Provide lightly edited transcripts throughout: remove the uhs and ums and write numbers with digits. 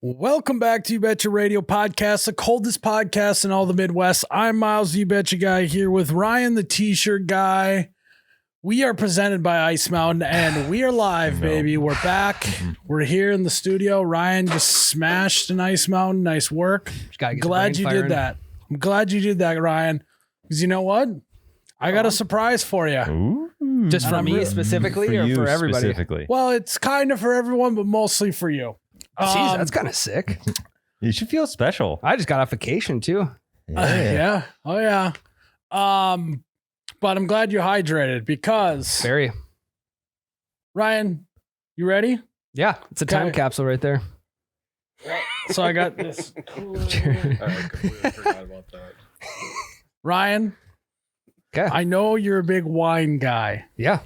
Welcome back to You Betcha Radio Podcast, the coldest podcast in all the Midwest. I'm Miles, the You Betcha guy, here with Ryan, the T-shirt guy. We are presented by Ice Mountain, and we are live, baby. We're back. We're here in the studio. Ryan just smashed an Ice Mountain. Nice work. Glad you did that. I'm glad you did that, Ryan. Because you know what? I got a surprise for you. Ooh. Just for me specifically, or for everybody? Specifically. Well, it's kind of for everyone, but mostly for you. Jeez, that's kind of sick. You should feel special. I just got off vacation too. Yeah. Oh, yeah. But I'm glad you hydrated because Very. Ryan, you ready? Yeah, it's a time Okay. capsule right there. So I got this. I completely forgot about that. Ryan, Okay. I know you're a big wine guy. Yeah.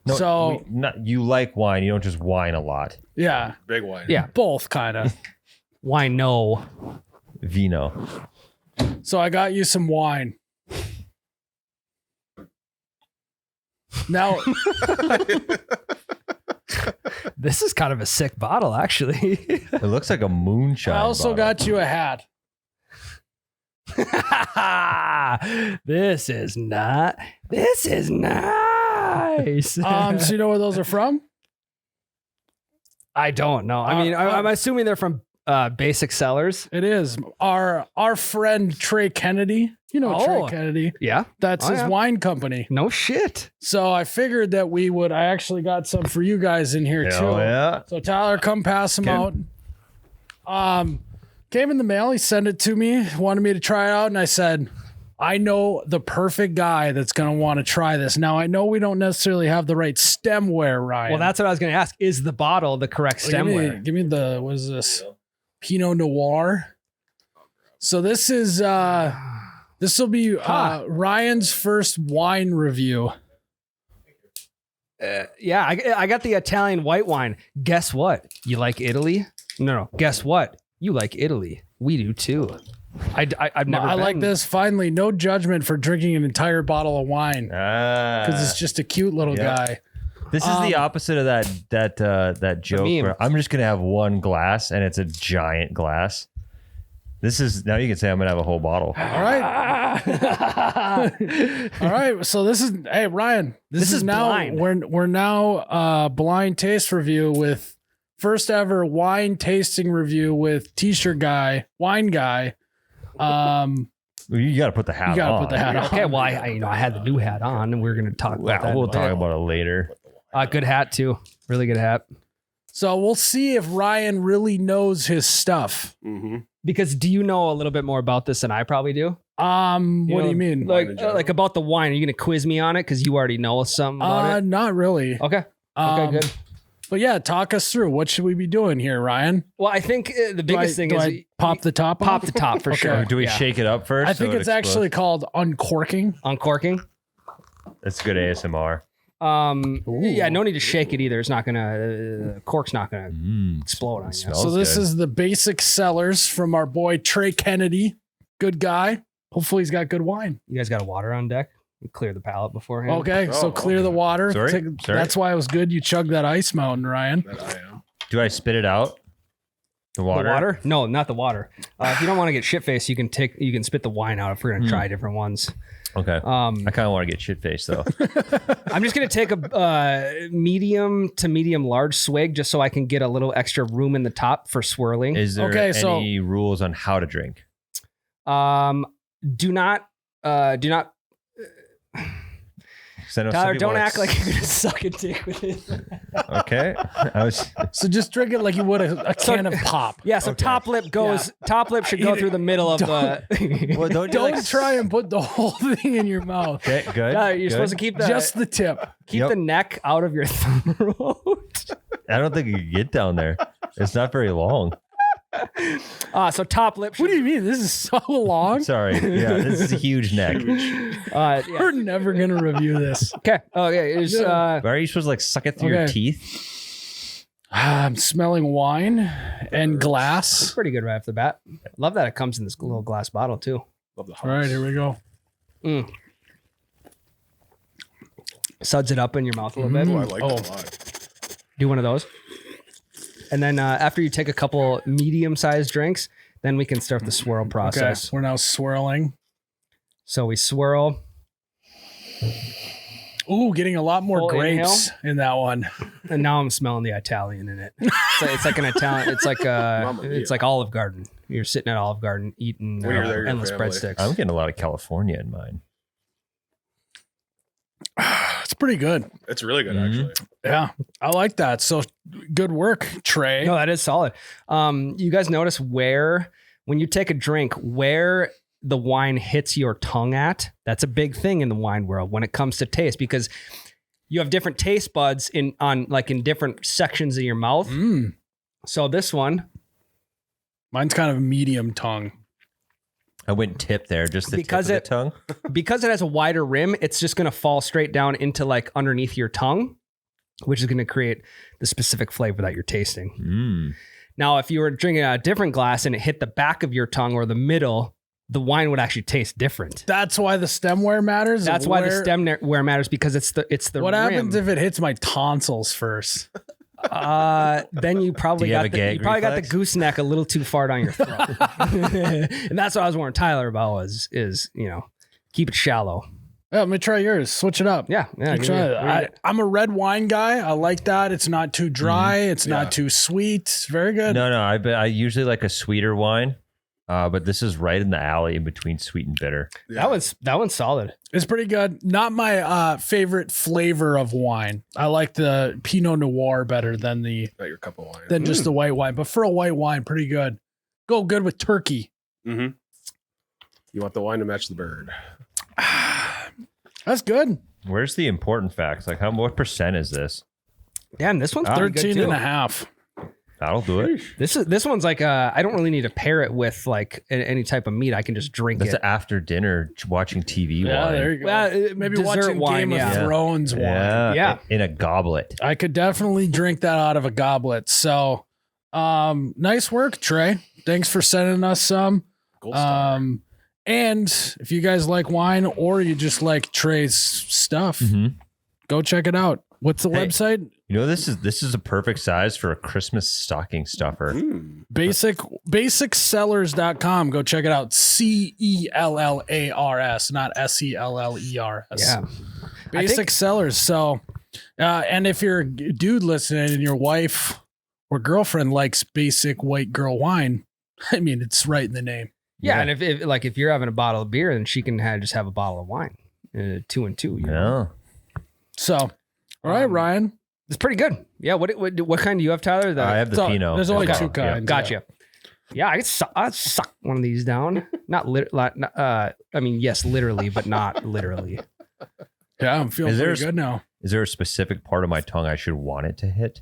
No, So- you like wine. You don't just whine a lot. Yeah, Big wine. Yeah. both kind of. Why no? Vino. So I got you some wine. Now, This is kind of a sick bottle, actually. It looks like a moonshine. I also bottle. got you a hat. This is nice. So you know where those are from? I don't know. I mean, I'm assuming they're from Basic Sellers. It is our friend Trey Kennedy. You know Oh. Trey Kennedy. Yeah. That's his yeah. wine company. No shit. So I figured that we would. I actually got some for you guys in here too. Hell yeah. So Tyler, come pass them out. Came in the mail. He sent it to me. Wanted me to try it out, and I said, I know the perfect guy that's going to want to try this. Now I know we don't necessarily have the right stemware, Ryan. Well, that's what I was going to ask. Is the bottle the correct stemware? Give me the, what is this? Pinot Noir. So this is this will be Ryan's first wine review. Yeah, I got the Italian white wine. Guess what? You like Italy? No. Guess what? You like Italy. We do too. I've never. I like been. this. Finally, no judgment for drinking an entire bottle of wine because it's just a cute little guy. This is the opposite of that joke meme. where I'm just gonna have one glass and it's a giant glass. This is now you can say I'm gonna have a whole bottle. All right. All right. So this is Ryan. This is now blind. we're now blind taste review with first ever wine tasting review with T-shirt guy, wine guy. You got to put the hat on. You got to put the hat on. Okay, well, I had the new hat on, and we're going to talk about that. We'll talk about it later. Good hat too. Really good hat. So we'll see if Ryan really knows his stuff. Mm-hmm. Because do you know a little bit more about this than I probably do? What do you mean? Like about the wine? Are you going to quiz me on it because you already know something about it? Not really. Okay. Good. But yeah, talk us through. What should we be doing here, Ryan? Well, I think the biggest thing is pop the top off? pop the top for sure. Or do we shake it up first? I think so it it's actually called uncorking. Uncorking. It's good ASMR. Yeah, no need to shake it either. It's not gonna cork's not gonna explode on you. Smells So this good. is the basic sellers from our boy Trey Kennedy. Good guy. Hopefully he's got good wine. You guys got a water on deck? Clear the palate beforehand. Okay, so clear the water. Sorry? That's why it was good you chugged that Ice Mountain, Ryan. That I am. Do I spit it out? The water? The water? No, not the water. If you don't want to get shit faced, you can spit the wine out if we're gonna try different ones. Okay. I kind of want to get shit faced though. I'm just gonna take a medium to medium large swig just so I can get a little extra room in the top for swirling. Is there any rules on how to drink? Do not. Tyler, don't act like you're gonna suck a dick with it. Okay. So just drink it like you would a can of pop. Yeah, so top lip should go through the middle of the. Well, Don't try and put the whole thing in your mouth. Okay, good. You're supposed to keep Just the tip. the neck out of your throat. I don't think you can get down there. It's not very long. So top lip. What do you mean? This is so long. Sorry. Yeah, this is a huge neck. We're never gonna review this. Okay. Okay. Why are you supposed to like suck it through your teeth? I'm smelling wine and It's glass. pretty good right off the bat. Love that it comes in this little glass bottle too. Love the All right, here we go. Suds it up in your mouth a little bit. I like that a lot. Do one of those. And then after you take a couple medium-sized drinks, then we can start the swirl process. Okay, we're now swirling. So we swirl. Ooh, getting a lot more Full grapes in that one. And now I'm smelling the Italian in it. It's like an Italian. It's like it's like Olive Garden. You're sitting at Olive Garden eating When you're there, your endless family. breadsticks. I'm getting a lot of California in mine. It's pretty good. It's really good, Mhm. actually. Yeah, I like that. So good work, Trey. No, that is solid. You guys notice when you take a drink, where the wine hits your tongue at? That's a big thing in the wine world when it comes to taste, because you have different taste buds in different sections of your mouth. Mm, So this one, mine's kind of medium tongue. I went tip there, just the Because tip of the tongue. because it has a wider rim, it's just going to fall straight down into like underneath your tongue, which is going to create the specific flavor that you're tasting. Mm. Now, if you were drinking a different glass and it hit the back of your tongue or the middle, the wine would actually taste different. That's why the stemware matters. That's why the stemware matters, because it's the What rim. happens if it hits my tonsils first? Then you probably Do you have got a the, gag you probably got the reflex? gooseneck a little too far down your throat. And that's what I was warning Tyler about is keep it shallow. Yeah, let me try yours. Switch it up. Yeah. You try it. I'm a red wine guy. I like that. It's not too dry. It's Yeah. not too sweet. It's very good. No, I usually like a sweeter wine, but this is right in the alley in between sweet and bitter. Yeah. That one's solid. It's pretty good. Not my favorite flavor of wine. I like the Pinot Noir better than Not your cup of wine. just the white wine. But for a white wine, pretty good. Go good with turkey. Mm-hmm. You want the wine to match the bird. That's good. Where's the important facts? Like, what percent is this? Damn, this one's pretty good 13 too. and a half. That'll do it. This one's like I don't really need to pair it with like any type of meat. I can just drink That's it. after dinner watching TV Yeah, wine. there you go. Well, Maybe dessert watching wine, Game yeah. of Thrones wine. Yeah. in a goblet. I could definitely drink that out of a goblet. So, nice work, Trey. Thanks for sending us some. Gold star. And if you guys like wine or you just like Trey's stuff, Mhm. go check it out. What's the Hey. website? You know, this is a perfect size for a Christmas stocking stuffer. Mm. Basicsellers.com. Go check it out. CELLARS, not SELLERS. Yeah. Basic Sellers. So, and if you're a dude listening and your wife or girlfriend likes basic white girl wine, I mean, it's right in the name. Yeah, and if you're having a bottle of beer, then she can just have a bottle of wine, 2 and 2. You know? Yeah. So, all right, Ryan. It's pretty good. Yeah. What kind do you have, Tyler? I have the So, Pinot. there's only as two well. kinds. Gotcha. Yeah, I'd suck one of these down. I mean, yes, literally, but not literally. Yeah, I'm feeling Is there pretty good now. Is there a specific part of my tongue I should want it to hit?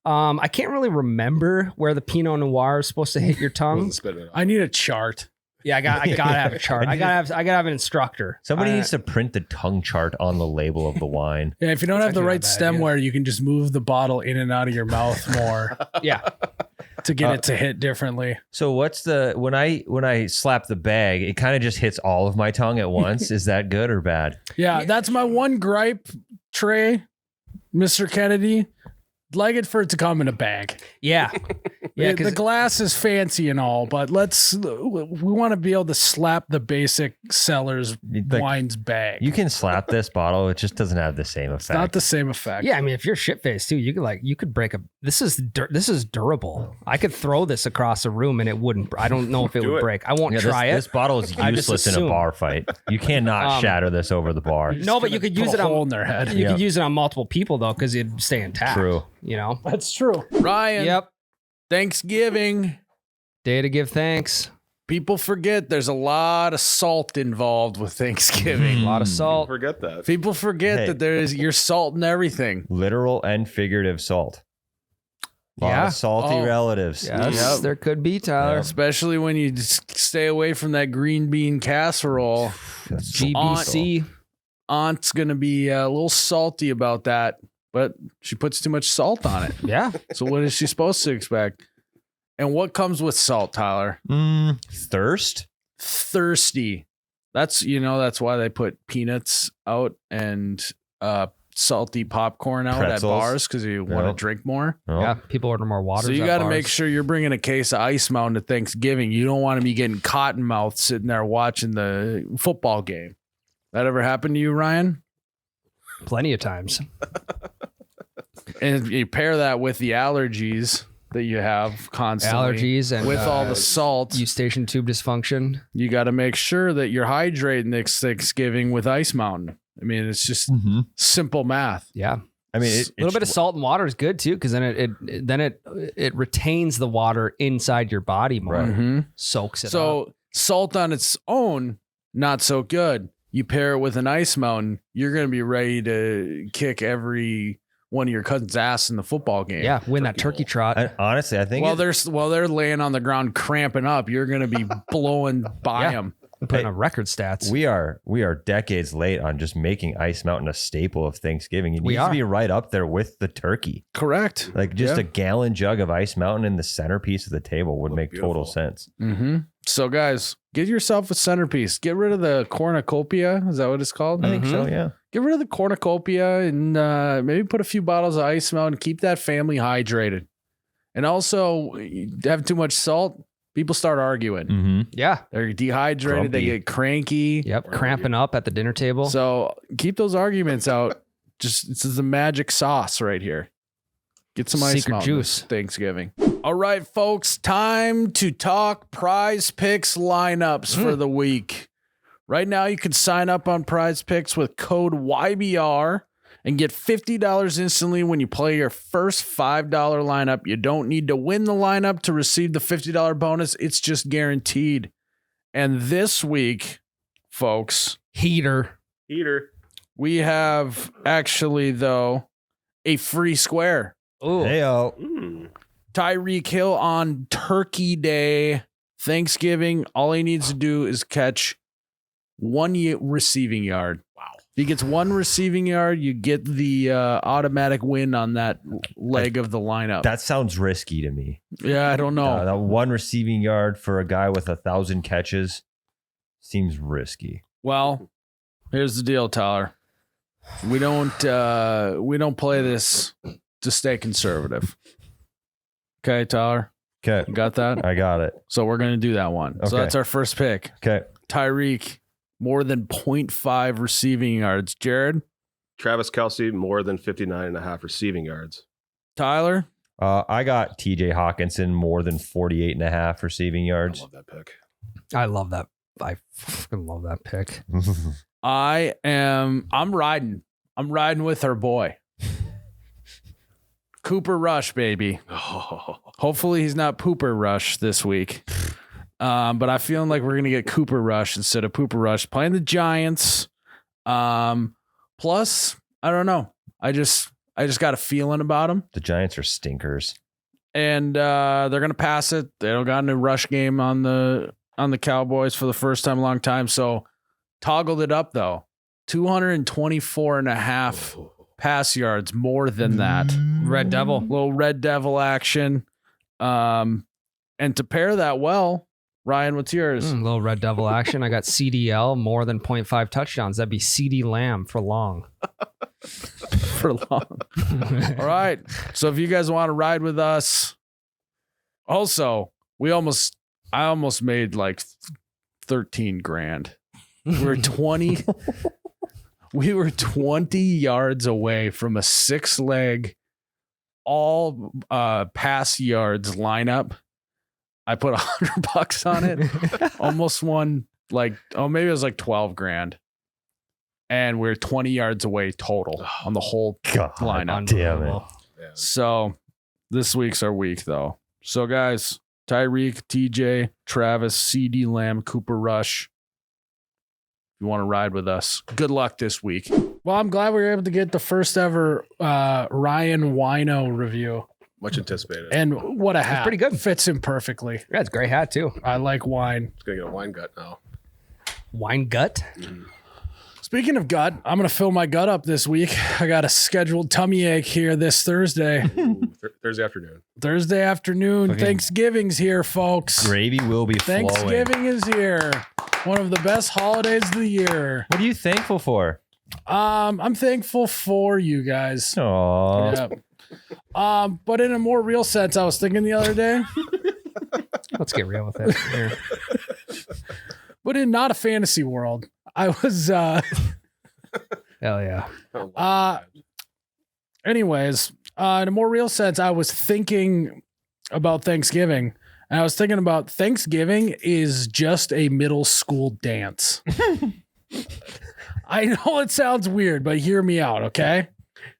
I can't really remember where the Pinot Noir is supposed to hit your tongue. Wasn't spitting it out. I need a chart. Yeah, I gotta have a chart. I gotta have an instructor. Somebody needs to print the tongue chart on the label of the wine. Yeah, if you don't have the actually right not a bad idea. stemware, you can just move the bottle in and out of your mouth more Yeah. to get it to hit differently. So what's the when I slap the bag, it kind of just hits all of my tongue at once. Is that good or bad? Yeah, that's my one gripe, Trey, Mr. Kennedy. Like it for it to come in a bag. Yeah. Yeah. The Because glass is fancy and all, but we want to be able to slap the basic seller's Like, wines bag. You can slap this bottle, it just doesn't have the same effect. It's not the same effect. yeah, I mean, if you're shit faced too, you could break a. This is durable. I could throw this across a room and it wouldn't. I don't know if it Do would it. break. I won't Yeah, try this it. bottle is I just useless in a assume. bar fight. You cannot shatter this over the bar. No, but you could Put use a it hole on. in their head. You Yeah. could use it on multiple people though, because it'd stay intact. True. You know. That's true. Ryan, Yep. Thanksgiving. Day to give thanks. People forget there's a lot of salt involved with Thanksgiving. A lot of salt. Forget that. People forget Hey. that you're salting everything. Literal and figurative salt. Lot Yeah. of salty Oh. relatives. Yes, Yep. there could be, Tyler. Especially when you just stay away from that green bean casserole. GBC. Aunt's going to be a little salty about that, but she puts too much salt on it. Yeah. So what is she supposed to expect? And what comes with salt, Tyler? Thirst? Thirsty. That's why they put peanuts out and salty popcorn out Pretzels. at bars because you want to Yep. drink more. Oh, Yeah, people order more water. So you got to make sure you're bringing a case of Ice Mountain to Thanksgiving. You don't want to be getting cotton mouth sitting there watching the football game. That ever happened to you, Ryan? plenty of times. And you pair that with the allergies that you have constantly. Allergies and With all the salt, eustachian tube dysfunction. you got to make sure that you're hydrating next Thanksgiving with Ice Mountain. I mean, it's just simple math. Yeah. I mean, A little bit of salt and water is good too, because then it retains the water inside your body more. Right. Mhm. Soaks it up. So salt on its own, not so good. You pair it with an Ice Mountain, you're going to be ready to kick every one of your cousin's ass in the football game. Yeah, win that turkey trot. honestly, I think While they're laying on the ground cramping up, you're going to be blowing by Yeah. them. Putting on record stats. we are decades late on just making Ice Mountain a staple of Thanksgiving. It We needs to are. be right up there with the turkey. Correct. Like just Yeah. a gallon jug of Ice Mountain in the centerpiece of the table would make total beautiful. sense. Mm-hmm. So, guys, get yourself a centerpiece. Get rid of the cornucopia. Is that what it's called? I think so, yeah. Get rid of the cornucopia and maybe put a few bottles of Ice Mountain. Keep that family hydrated. And also, you have too much salt, people start arguing. Mm-hmm. Yeah. They're dehydrated. They Grumpy. get cranky. Yep. Cramping up at the dinner table. So keep those arguments out. Just this is the magic sauce right here. Get some Ice Secret Mountain juice. this Thanksgiving. All right, folks, time to talk PrizePicks lineups for the week. Right now, you can sign up on PrizePicks with code YBR and get $50 instantly when you play your first $5 lineup. You don't need to win the lineup to receive the $50 bonus. It's just guaranteed. And this week, folks, Heater. we have actually, though, a free square. Oh, Heyo. Tyreek Hill on Turkey Day, Thanksgiving. All he needs to do is catch one receiving yard. Wow. If he gets one receiving yard, you get the automatic win on that leg of the lineup. That sounds risky to me. Yeah, I don't know. That one receiving yard for a guy with 1,000 catches seems risky. Well, here's the deal, Tyler. We don't play this to stay conservative. Okay, Tyler, Okay. you got that? I got it. So we're gonna do that one. So Okay. that's our first pick. Okay. Tyreek, more than 0.5 receiving yards. Jared, Travis Kelce, more than 59.5 receiving yards. Tyler, I got TJ Hawkinson more than 48.5 receiving I yards. love that pick. I love that. I fucking love that pick. I'm riding. I'm riding with our boy. Cooper Rush, baby. Hopefully he's not Pooper Rush this week. But I feel like we're gonna get Cooper Rush instead of Pooper Rush playing the Giants. Plus, I don't know. I just got a feeling about him. The Giants are stinkers. And they're gonna pass it. They don't got a rush game on the Cowboys for the first time in a long time. So toggled it up though. 224.5 pass yards, more than that. Red Devil. Little Red Devil action. And to pair that well, Ryan, what's yours? Little Red Devil action. I got CDL, more than 0.5 touchdowns. That'd be CD Lamb for long. For long. All right. So if you guys want to ride with us, also, I almost made like 13 grand. We're 20. We were 20 yards away from a 6-leg all pass yards lineup. I put $100 on it. Almost won maybe it was like 12 grand. And we're 20 yards away total on the whole God lineup. damn it. Yeah. So this week's our week though. So guys, Tyreek, TJ, Travis, CD Lamb, Cooper Rush. If you want to ride with us, good luck this week. Well, I'm glad we were able to get the first ever Ryan Wino review. Much anticipated. And what a hat. pretty good. Fits him perfectly. Yeah, it's a great hat too. I like wine. It's going to get a wine gut now. Wine gut. Speaking of gut, I'm going to fill my gut up this week. I got a scheduled tummy ache here this Thursday. Thursday afternoon. Thursday afternoon. Okay. Thanksgiving's here, folks. Gravy will be flowing. Thanksgiving is here. One of the best holidays of the year. What are you thankful for? I'm thankful for you guys. Aw. Yeah. But in a more real sense, I was thinking the other day, Let's get real with it. Here. but in not a fantasy world, I was Hell yeah. anyways, in a more real sense, I was thinking about Thanksgiving. And I was thinking about Thanksgiving is just a middle school dance. I know it sounds weird, but hear me out, okay?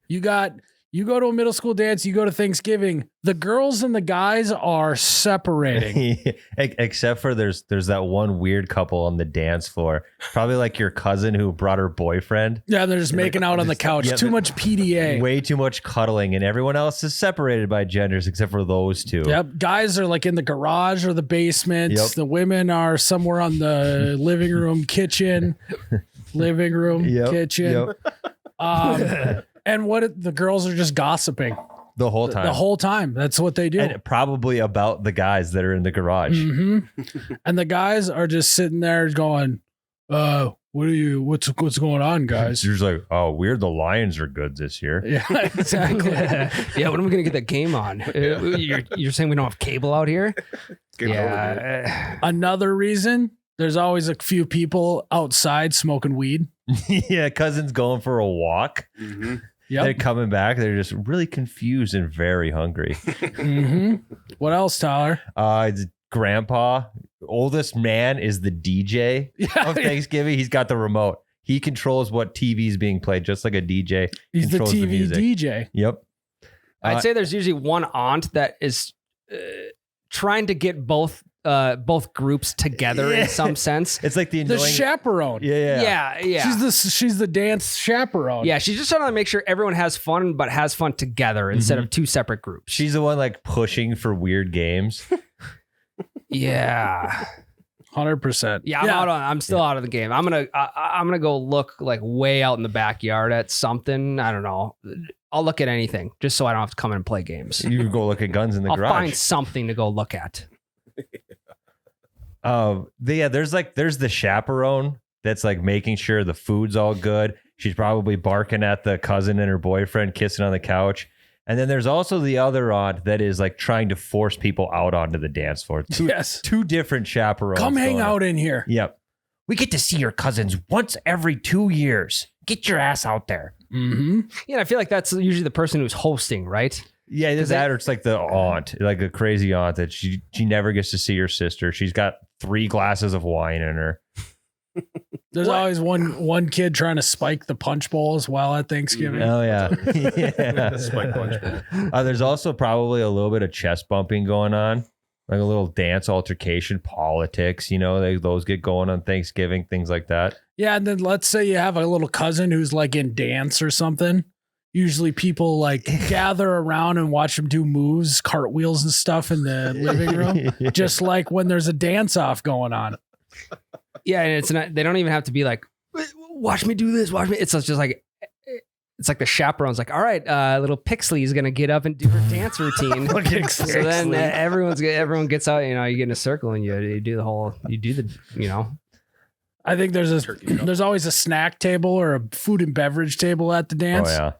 You go to a middle school dance, you go to Thanksgiving, the girls and the guys are separating. Except for there's that one weird couple on the dance floor. Probably like your cousin who brought her boyfriend. Yeah, they're just making out on the couch. Yeah, Too much PDA. Way too much cuddling, and everyone else is separated by genders except for those two. Yep. Guys are like in the garage or the basement. Yep. The women are somewhere on the living room, kitchen, kitchen. Yep. And the girls are just gossiping The whole time. the whole time. That's what they do. And probably about the guys that are in the garage. Mm-hmm. And the guys are just sitting there going, what's going on, guys? You're just like, oh, weird. The Lions are good this year. Yeah, exactly. Yeah, when are we gonna get that game on? You're saying we don't have cable out here? Yeah. Another reason, there's always a few people outside smoking weed. Yeah, cousin's going for a walk. Mm-hmm. Yep. They're coming back. They're just really confused and very hungry. Mm-hmm. What else, Tyler? It's grandpa, oldest man, is the DJ of Thanksgiving. He's got the remote. He controls what TV is being played, just like a DJ. He's the controls TV music. DJ. Yep. I'd say there's usually one aunt that is trying to get both groups together in some sense. It's like the The annoying. chaperone. Yeah. She's the dance chaperone. Yeah, she's just trying to make sure everyone has fun, but has fun together instead of two separate groups. She's the one like pushing for weird games. Yeah. 100%. Yeah, I'm still out of the game. I'm gonna go look like way out in the backyard at something. I don't know. I'll look at anything just so I don't have to come in and play games. You go look at guns in the I'll garage. find something to go look at. There's the chaperone that's like making sure the food's all good. She's probably barking at the cousin and her boyfriend kissing on the couch. And then there's also the other aunt that is like trying to force people out onto the dance floor. Two different chaperones. Come hang going on. out in here. Yep. We get to see your cousins once every 2 years. Get your ass out there. Mm-hmm. Yeah, I feel like that's usually the person who's hosting, right? Yeah, it's that, or it's like the aunt, like a crazy aunt that she never gets to see her sister. She's got 3 glasses of wine in her. There's always one kid trying to spike the punch bowls while at Thanksgiving. Oh yeah, yeah. Spike punch. There's also probably a little bit of chest bumping going on, like a little dance altercation, politics. You know, those get going on Thanksgiving, things like that. Yeah, and then let's say you have a little cousin who's like in dance or something. Usually people like gather around and watch them do moves, cartwheels and stuff in the living room, just like when there's a dance off going on. Yeah, and it's not. They don't even have to be like, watch me do this. Watch me. It's just like, it's like the chaperone's like, all right, little Pixley is gonna get up and do her dance routine. So then everyone gets out. You know, you get in a circle and you do the you know. I think there's always a snack table or a food and beverage table at the dance. Oh yeah.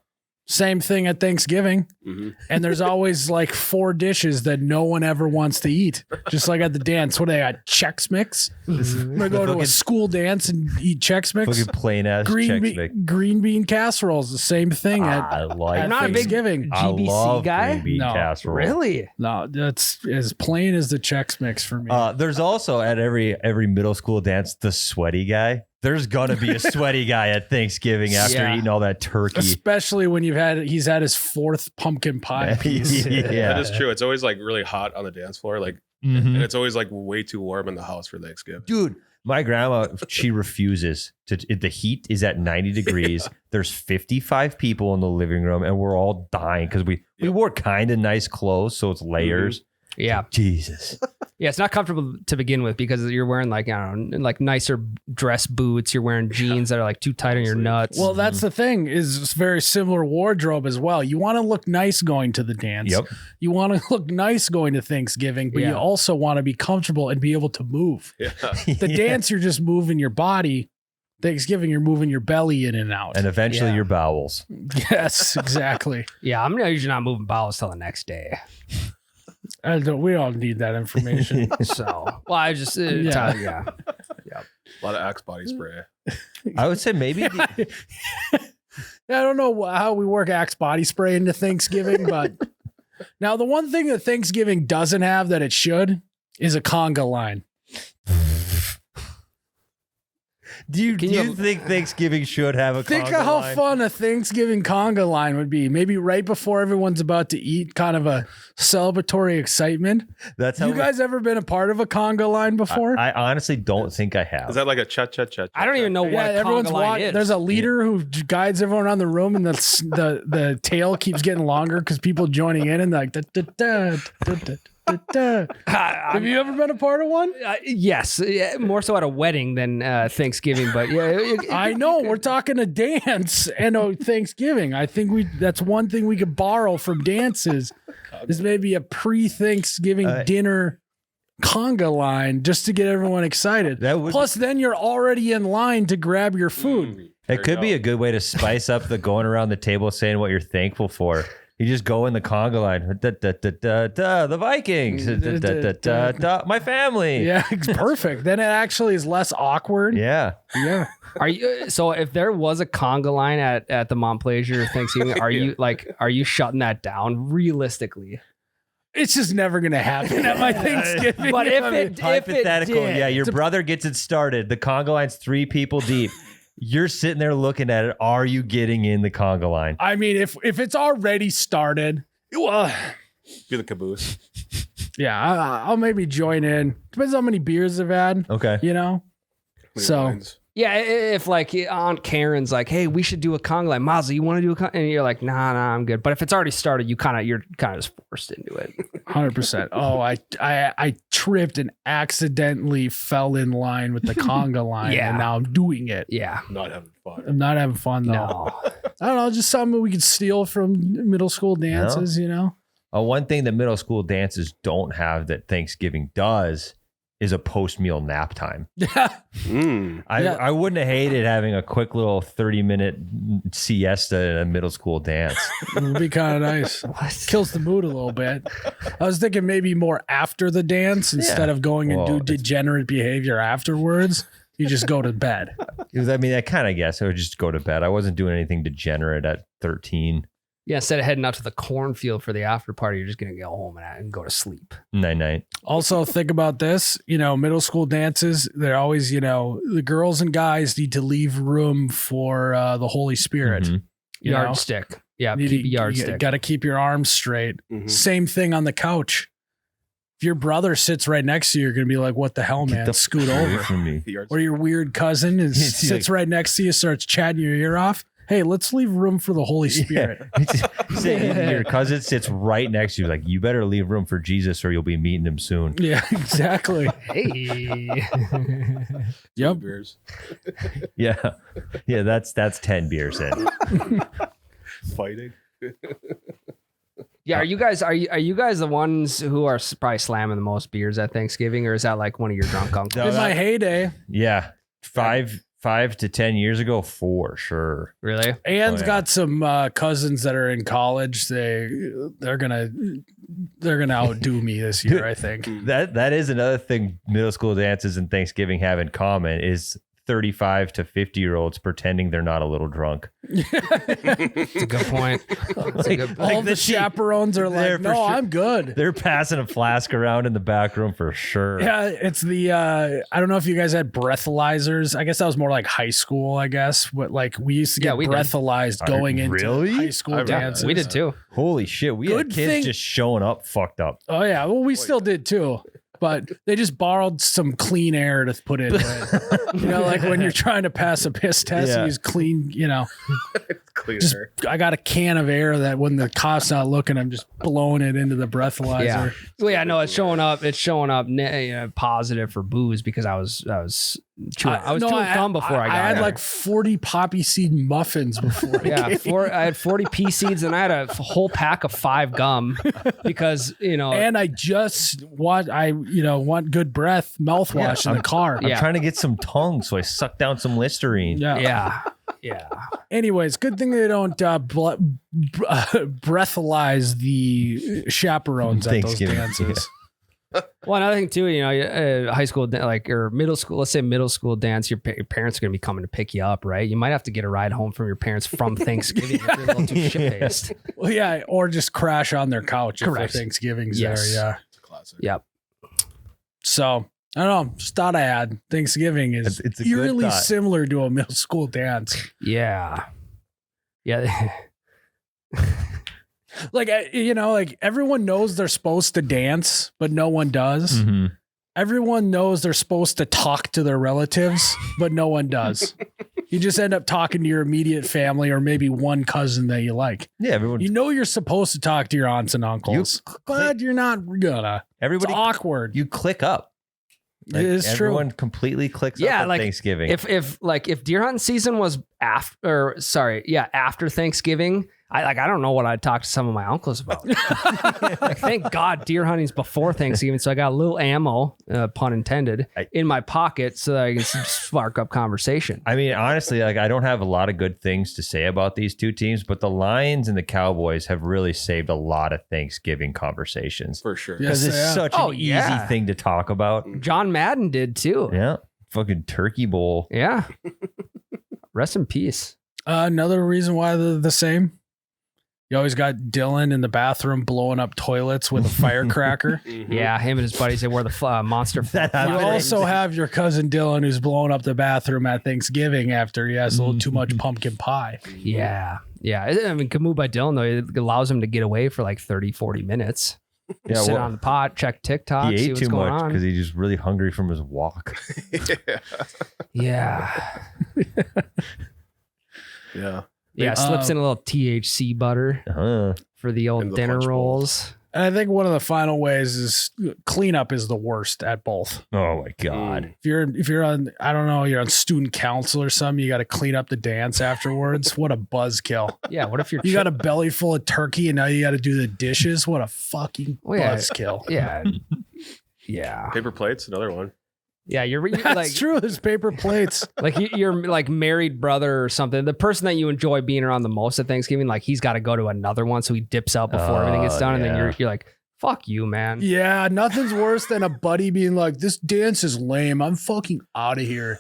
Same thing at Thanksgiving. Mm-hmm. And there's always like 4 dishes that no one ever wants to eat. Just like at the dance. What do they got? Chex Mix? I'm going to go to a school dance and eat Chex Mix. Fucking plain ass Green bean casseroles, the same thing at I'm not a big Thanksgiving. GBC guy. Green bean No, casserole. Really? No, that's as plain as the Chex Mix for me. There's also at every middle school dance the sweaty guy. There's gonna be a sweaty guy at Thanksgiving after eating all that turkey. Especially when he's had his 4th pumpkin pie piece. Yeah, That is true. It's always like really hot on the dance floor, like, Mhm. and it's always like way too warm in the house for Thanksgiving. Dude, my grandma, she refuses to. The heat is at 90 degrees. There's 55 people in the living room, and we're all dying because we wore kind of nice clothes, so it's layers. Yeah. Jesus. Yeah, it's not comfortable to begin with because you're wearing like, I don't know, like nicer dress boots. You're wearing jeans that are like too tight on your nuts. Well, that's the thing is it's very similar wardrobe as well. You want to look nice going to the dance. Yep. You want to look nice going to Thanksgiving, but you also want to be comfortable and be able to move. Yeah. The dance, you're just moving your body. Thanksgiving, you're moving your belly in and out. And eventually Yeah. your bowels. Yes, exactly. Yeah, I'm usually not moving bowels till the next day. We don't need that information. So, well, I just, Yeah. A lot of Axe body spray. I would say maybe I don't know how we work Axe body spray into Thanksgiving, but now the one thing that Thanksgiving doesn't have that it should is a conga line. Do you think Thanksgiving should have a Think conga of how line? fun a Thanksgiving conga line would be. Maybe right before everyone's about to eat, kind of a celebratory excitement. That's how You guys ever been a part of a conga line before? I honestly don't think I have. Is that like a cha-cha-cha? I don't even know what a everyone's conga line is. There's a leader who guides everyone around the room, and the tail keeps getting longer because people joining in and like da, da, da, da, da, da, da. Have you ever been a part of one? Yes, yeah, more so at a wedding than Thanksgiving, but yeah. I know we're talking a dance and a Thanksgiving. I think that's one thing we could borrow from dances is maybe a pre-Thanksgiving dinner conga line just to get everyone excited. Plus, then you're already in line to grab your food. It could be a good way to spice up the going around the table saying what you're thankful for. You just go in the conga line. Da, da, da, da, da, the Vikings. Da, da, da, da, da, my family. Yeah, it's perfect. Then it actually is less awkward. Yeah. Yeah. Are you so? If there was a conga line at the Montplaisir Thanksgiving, are you shutting that down realistically? It's just never going to happen at my Thanksgiving. But if it Hypothetical. did, Yeah, your brother gets it started. The conga line's 3 people deep. You're sitting there looking at it. Are you getting in the conga line? I mean, if it's already started, well, Be the caboose. yeah, I'll maybe join in. Depends how many beers I've had. Okay. You know? So- Lines. yeah, if like Aunt Karen's like, hey, we should do a conga line. Mazel, you want to do a conga? And you're like, nah, I'm good. But if it's already started, you're kind of just forced into it. 100%. Oh, I tripped and accidentally fell in line with the conga line, Yeah. and now I'm doing it. Yeah. Not having fun. I'm not having fun though. No. I don't know, just something we could steal from middle school dances, you know? One thing that middle school dances don't have that Thanksgiving does is a post-meal nap time. Yeah. I wouldn't have hated having a quick little 30-minute siesta in a middle school dance. It would be kind of nice. Kills the mood a little bit. I was thinking maybe more after the dance instead of going and Well, do it's- degenerate behavior afterwards. You just go to bed. Because, I mean, I kind of guess I would just go to bed. I wasn't doing anything degenerate at 13. Yeah, instead of heading out to the cornfield for the after party, you're just gonna go home and go to sleep. Night. Also, think about this. You know, middle school dances, they're always, the girls and guys need to leave room for the Holy Spirit. Mhm. You know? Yardstick. Yeah, keep a yardstick. Got to keep your arms straight. Mhm. Same thing on the couch. If your brother sits right next to you, you're going to be like, what the hell, man? the Scoot Away over. from me. The yards- Or your weird cousin sits right next to you, starts chatting your ear off. Hey, let's leave room for the Holy Spirit. Your cousin sits right next to you. Like, you better leave room for Jesus or you'll be meeting him soon. Yeah, exactly. Hey. Yep. Beers. Yeah. Yeah, that's 10 beers in. Fighting. Yeah, are you guys the ones who are probably slamming the most beers at Thanksgiving, or is that like one of your drunk uncles? No, In my heyday, Yeah. 5 to 10 years ago, for sure. Really? Ann's yeah. got some cousins that are in college. They're gonna outdo me this year, I think. That is another thing middle school dances and Thanksgiving have in common is 35 to 50-year-olds pretending they're not a little drunk. That's a good point. That's a good point. All the the chaperones are there like, for no, sure. I'm good. They're passing a flask around in the back room for sure. Yeah, it's the I don't know if you guys had breathalyzers. I guess that was more like high school, I guess. But like we used to get we did. breathalyzed going into Really? high school I remember dances. We did too. Holy shit. We had Good kids thing- just showing up fucked up. Oh yeah, well we still did too. But they just borrowed some clean air to put into it. Like when you're trying to pass a piss test, Yeah. you use clean, Clean Just air. I got a can of air that when the cop's not looking, I'm just blowing it into the breathalyzer. Yeah. Well, yeah, no, it's showing up positive for booze because I was chewing gum before I got had here. like 40 poppy seed muffins before. Yeah, I had 40 pea seeds and I had a whole pack of 5 gum because And I just want good breath, mouthwash in the car. I'm trying to get some tongue, so I suck down some Listerine. yeah. Anyways, good thing they don't breathalyze the chaperones at those Thanksgiving, dances. Well, another thing too, high school or middle school. Let's say middle school dance. Your parents are going to be coming to pick you up, right? You might have to get a ride home from your parents from Thanksgiving if you're a little too shit faced. Well, yeah, or just crash on their couch Correct. if their Thanksgiving's Yes. there. Yeah. It's a classic. Yep. So I don't know. Just thought I had Thanksgiving is It's a good eerily thought. similar to a middle school dance. Yeah. Yeah. Like everyone knows they're supposed to dance, but no one does. Mm-hmm. Everyone knows they're supposed to talk to their relatives, but no one does. You just end up talking to your immediate family or maybe one cousin that you like. Yeah, everyone. You know you're supposed to talk to your aunts and uncles, but you're not gonna. Everybody. It's awkward. You click up. It is true. Everyone completely clicks up at Thanksgiving. If deer hunting season was after Thanksgiving, I don't know what I'd talk to some of my uncles about. Like, thank God deer hunting's before Thanksgiving, so I got a little ammo, pun intended, in my pocket so that I can spark up conversation. I mean, honestly, I don't have a lot of good things to say about these two teams, but the Lions and the Cowboys have really saved a lot of Thanksgiving conversations For sure. Yeah. because Yes, it's such an easy thing to talk about. John Madden did too. Yeah, fucking turkey bowl. Yeah. Rest in peace. Another reason why they're the same. You always got Dylan in the bathroom blowing up toilets with a firecracker. Mhm. Yeah, him and his buddies, they wore the monster. That You happened. also have your cousin Dylan who's blowing up the bathroom at Thanksgiving after he has a little too much pumpkin pie. Yeah. I mean, Camus by Dylan, though, it allows him to get away for like 30, 40 minutes. Yeah, Sit well, on the pot, check TikTok, he see ate what's too going much on. because he's just really hungry from his walk. Yeah. Yeah. Yeah, slips in a little THC butter for the old And the dinner punch bowl. rolls. And I think one of the final ways is cleanup is the worst at both. Oh my god! If you're on, I don't know, you're on student council or something, you got to clean up the dance afterwards. What a buzzkill. Yeah, what if you're... You got a belly full of turkey and now you got to do the dishes. What a fucking buzzkill. Yeah. Yeah. Paper plates, another one. Yeah, you're That's like... true. There's paper plates. Like you're like married brother or something. The person that you enjoy being around the most at Thanksgiving, like he's got to go to another one, so he dips out before everything gets done, and then you're like, "Fuck you, man." Yeah, nothing's worse than a buddy being like, "This dance is lame. I'm fucking out of here."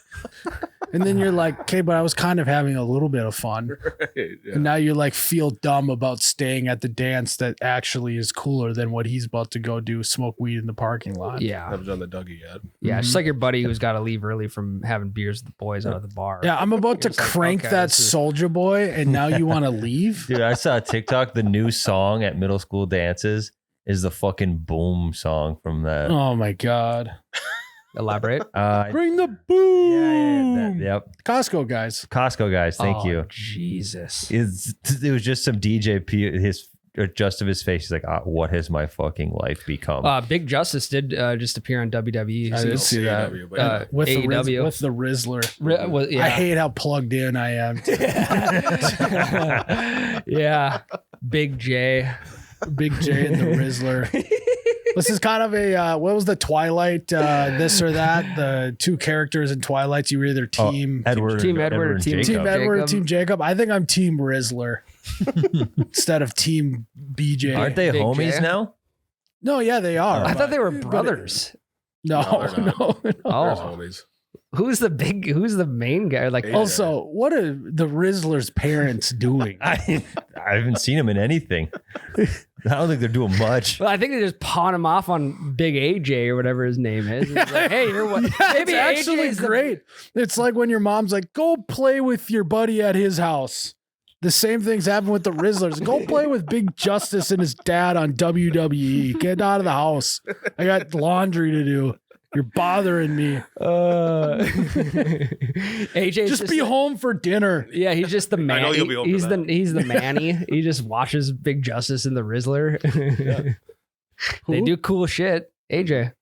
And then you're like, "Okay, but I was kind of having a little bit of fun." Right, yeah. And now you like feel dumb about staying at the dance that actually is cooler than what he's about to go do, smoke weed in the parking lot. Yeah, Haven't done the Dougie yet. yeah. It's just like your buddy who's got to leave early from having beers with the boys out of the bar. Yeah, I'm about to It's like, crank okay, that this is- Soldier Boy, and now you want to leave? Dude, I saw a TikTok. The new song at middle school dances is the fucking boom song from that. Oh my god! Elaborate. Bring the boom! Yep. Costco guys. Costco guys, thank Oh, you. Jesus. It was just some DJ his just of his face. He's like, what has my fucking life become? Big Justice did just appear on WWE. I did see that. AEW, but With the, AEW. with the Rizzler. Yeah. I hate how plugged in I am. Yeah. Big J. Big J and the Rizzler. This is kind of a what was the Twilight this or that? The two characters in Twilight. You were either team Edward, Team Edward or and Team Jacob. Team Edward, Jacob. Team Jacob. I think I'm Team Rizzler instead of Team BJ. Aren't they Big homies J? now? No, yeah, they are. I thought they were but- brothers. No, No, they're not. no. There's Oh, homies. who's the main guy? Like, Hey. Also, what are the Rizzler's parents doing? I haven't seen him in anything. I don't think they're doing much. well, I think they just pawn him off on Big AJ or whatever his name is. It's like, hey, you're what? It's Maybe actually AJ is the- great. It's like when your mom's like, go play with your buddy at his house. The same things happen with the Rizzlers. Go play with Big Justice and his dad on WWE. Get out of the house. I got laundry to do. You're bothering me. AJ Just be home for dinner. Yeah, he's just the man. know you'll be home He's for the Manny. He just watches Big Justice and the Rizzler. They Who? do cool shit. AJ.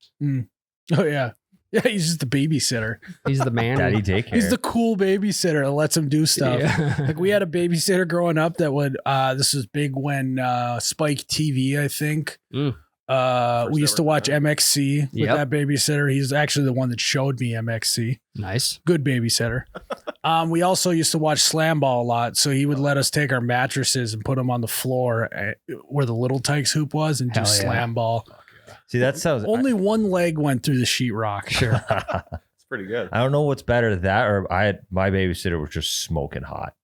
Oh yeah. Yeah, he's just the babysitter. He's the man. Daddy daycare. He's the cool babysitter that lets him do stuff. Yeah. Like we had a babysitter growing up that would this was big when Spike TV, I think. We used to watch MXC with Yep. that babysitter. He's actually the one that showed me MXC. Nice. Good babysitter. We also used to watch Slam Ball a lot, so he would let us take our mattresses and put them on the floor where the Little Tykes hoop was and do Hell yeah. Slam Ball. See, that sounds Only one leg went through the sheetrock. Sure. It's pretty good. I don't know what's better, that or my babysitter was just smoking hot.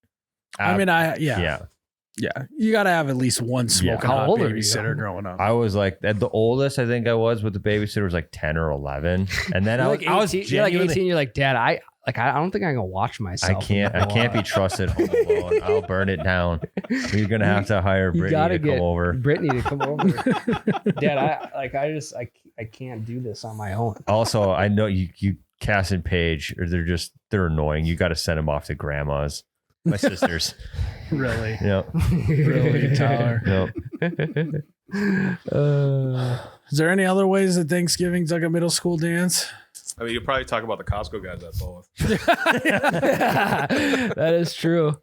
I mean, Yeah. You got to have at least one smoking How hot old are you? babysitter growing up. I was like, at the oldest I think I was with the babysitter was like 10 or 11. And then I was You're like 18. genuinely, You're like, Dad, I don't think I can watch I myself. can't be trusted home alone. I'll burn it down. You're going to have to hire You Brittany gotta to come over. Brittany to come over. Dad, I can't do this on my own. Also, I know you Cass and Paige, or they're annoying. You got to send them off to grandma's. My sisters. Really? Yep. Really, Tyler. Yep. Is there any other ways that Thanksgiving's like a middle school dance? I mean, you probably talk about the Costco guys at both. That is true.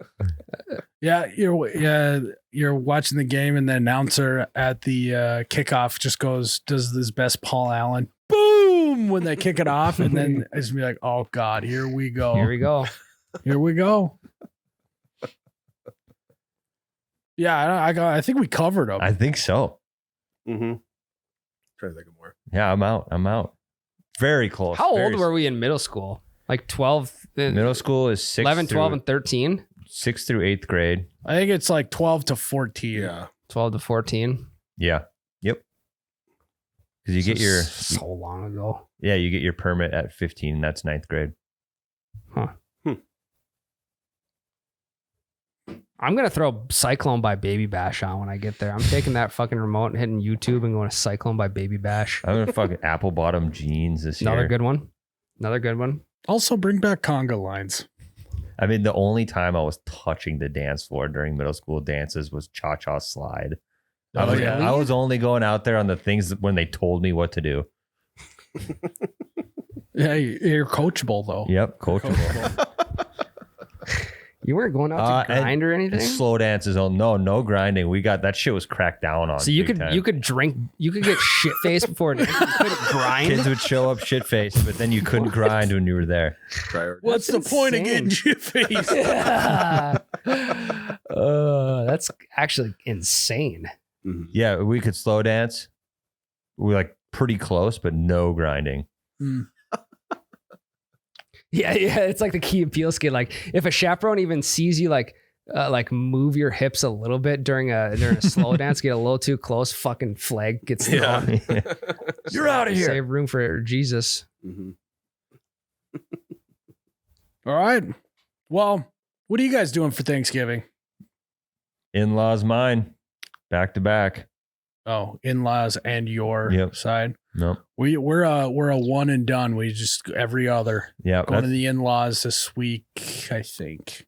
Yeah, you're watching the game and the announcer at the kickoff just does this best Paul Allen, boom, when they kick it off, and then it's be like, oh God, here we go. Here we go. Here we go. Yeah, I think we covered them. I think so. Mm-hmm. Trying to think of more. Yeah, I'm out. Very close. How old were we in middle school? Like 12? Middle school is 6 11, through, 12, and 13? 6th through 8th grade. I think it's like 12 to 14. Yeah. 12 to 14. Yeah. Yep. Because you get your So long ago. you get your permit at 15. That's 9th grade. I'm going to throw Cyclone by Baby Bash on when I get there. I'm taking that fucking remote and hitting YouTube and going to Cyclone by Baby Bash. I'm gonna fucking apple bottom jeans this Another year. good one. Another good one. Also, bring back conga lines. I mean, the only time I was touching the dance floor during middle school dances was cha-cha slide. Oh, yeah. I was only going out there on the things when they told me what to do. Yeah, you're coachable though. Yep, coachable. You weren't going out to grind or anything? And slow dances. Oh no grinding. We got that shit was cracked down on. So you big could time. you could drink, you could get shit faced before an you couldn't grind. Kids would show up shit faced, but then you couldn't grind when you were there. What's That's the point of insane. getting shit faced? That's actually insane. Mm-hmm. Yeah, we could slow dance. We were like pretty close, but no grinding. Yeah, it's like the Key and Peele skit. Like if a chaperone even sees you like move your hips a little bit during a slow dance, get a little too close, fucking flag gets thrown. You're out of here. Save room for Jesus. Mm-hmm. All right. Well, what are you guys doing for Thanksgiving? In-laws mine. Back to back. Oh, in-laws and your Yep. side. Nope. We're a one and done. We just every other Yeah. going to the in-laws this week, I think.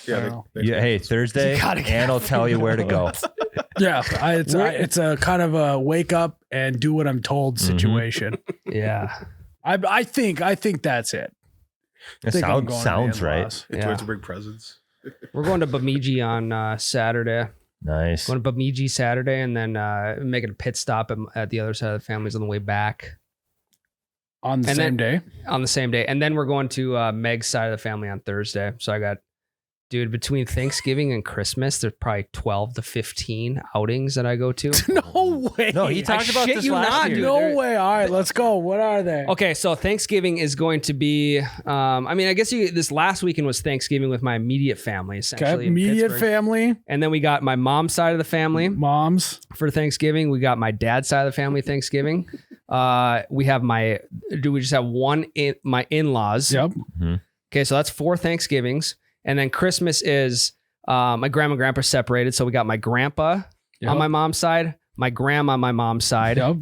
Yeah. Hey, Thursday, You gotta get and I'll tell you where to go. Yeah, it's a kind of a wake up and do what I'm told situation. Yeah. I think that's it. It Think I'm going to the sounds right. in-laws. Do Yeah. to bring presents. We're going to Bemidji on Saturday. Nice. Going to Bemidji Saturday and then making a pit stop at the other side of the families on the way back On the And same day. on the same day. And then we're going to Meg's side of the family on Thursday. So I got, dude, between Thanksgiving and Christmas, there's probably 12 to 15 outings that I go to. No way. No, he talked about shit this you last not, year. dude. No way. All right, let's go. What are they? Okay, so Thanksgiving is going to be, I guess this last weekend was Thanksgiving with my immediate family, essentially. Okay, in immediate Pittsburgh. family, And then we got my mom's side of the family moms. for Thanksgiving. We got my dad's side of the family Thanksgiving. We just have my in-laws. Yep. Okay, so that's 4 Thanksgivings. And then Christmas is my grandma and grandpa separated. So we got my grandpa Yep. on my mom's side, my grandma on my mom's side. Yep.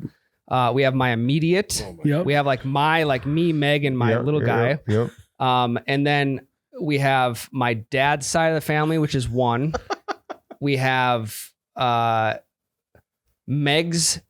We have my immediate. Yep. We have like me, Meg, and my little guy. Yep. And then we have my dad's side of the family, which is one. We have Meg's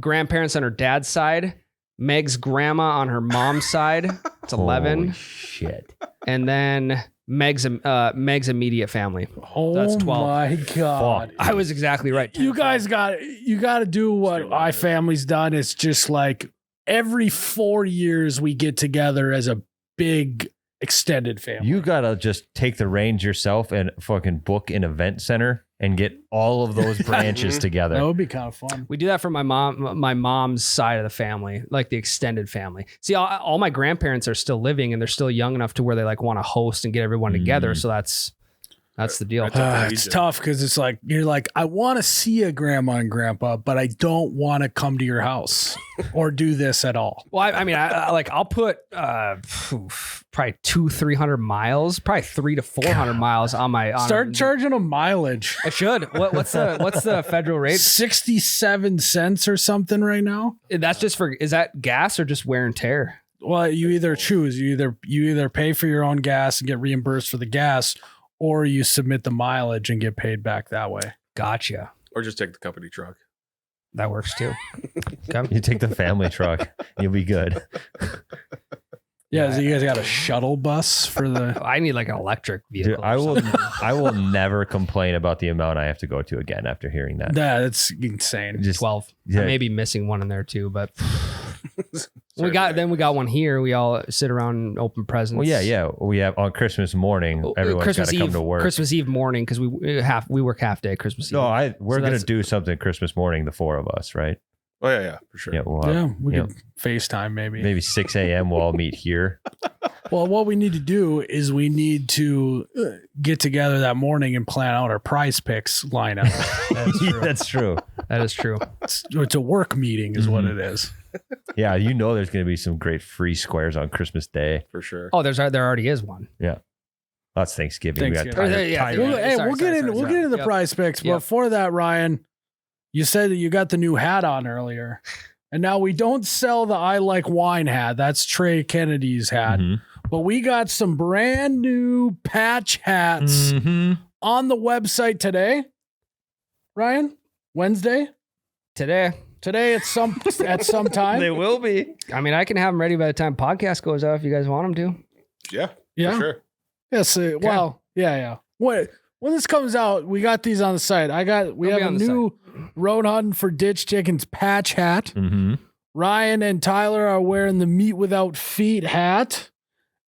grandparents on her dad's side. Meg's grandma on her mom's side. It's 11. Holy shit. And then Meg's immediate family. Oh, That's 12. my God. Fuck. I was exactly right. You guys got to do what my family's done. It's just like every 4 years we get together as a big extended family. You gotta just take the reins yourself and fucking book an event center and get all of those branches together. That would be kind of fun. We do that for my mom's side of the family, like the extended family. See, all my grandparents are still living and they're still young enough to where they like want to host and get everyone together. So that's the deal. It's tough because it's like you're like, I want to see a grandma and grandpa, but I don't want to come to your house or do this at all. Well, I mean, I'll put probably 200-300 miles, probably 300 to 400 miles on my. Start charging them mileage. I should. What's the federal rate? 67 cents or something right now. That's just for, is that gas or just wear and tear? Well, you either choose. You either pay for your own gas and get reimbursed for the gas, or you submit the mileage and get paid back that way. Gotcha. Or just take the company truck. That works too. You take the family truck, you'll be good. Yeah, so you guys got a shuttle bus for the. I need like an electric vehicle. Dude, I will never complain about the amount I have to go to again after hearing that. That's insane. Just 12. Yeah. I may be missing one in there too, but we got one here. We all sit around and open presents. Well, yeah. We have on Christmas morning, everyone's got to come to work. Christmas Eve morning because we work half day Christmas Eve. No, we're So gonna that's- do something Christmas morning, the four of us, right? Oh, yeah, for sure. Yeah, we'll have, We you could FaceTime maybe. maybe 6 a.m. we'll all meet here. Well, what we need to do is we need to get together that morning and plan out our PrizePicks lineup. That's true. That is true. It's a work meeting is what it is. Yeah, you know there's gonna be some great free squares on Christmas Day. For sure. Oh, there already is one. Yeah. That's Thanksgiving. We got Thanksgiving. Tyler. Yeah. We'll get into the Yep. PrizePicks. But Yep. before that, Ryan, you said that you got the new hat on earlier. And now we don't sell the I Like Wine hat. That's Trey Kennedy's hat. Mhm. But we got some brand new patch hats on the website today. Ryan, Wednesday? Today. Today at some time. They will be. I mean, I can have them ready by the time podcast goes out if you guys want them to. Yeah. Yeah. For sure. Yes. Well, yeah. When this comes out, we got these on the site. We They'll have be a on the new Road Hunting for Ditch Chickens patch hat. Mm-hmm. Ryan and Tyler are wearing the Meat Without Feet hat.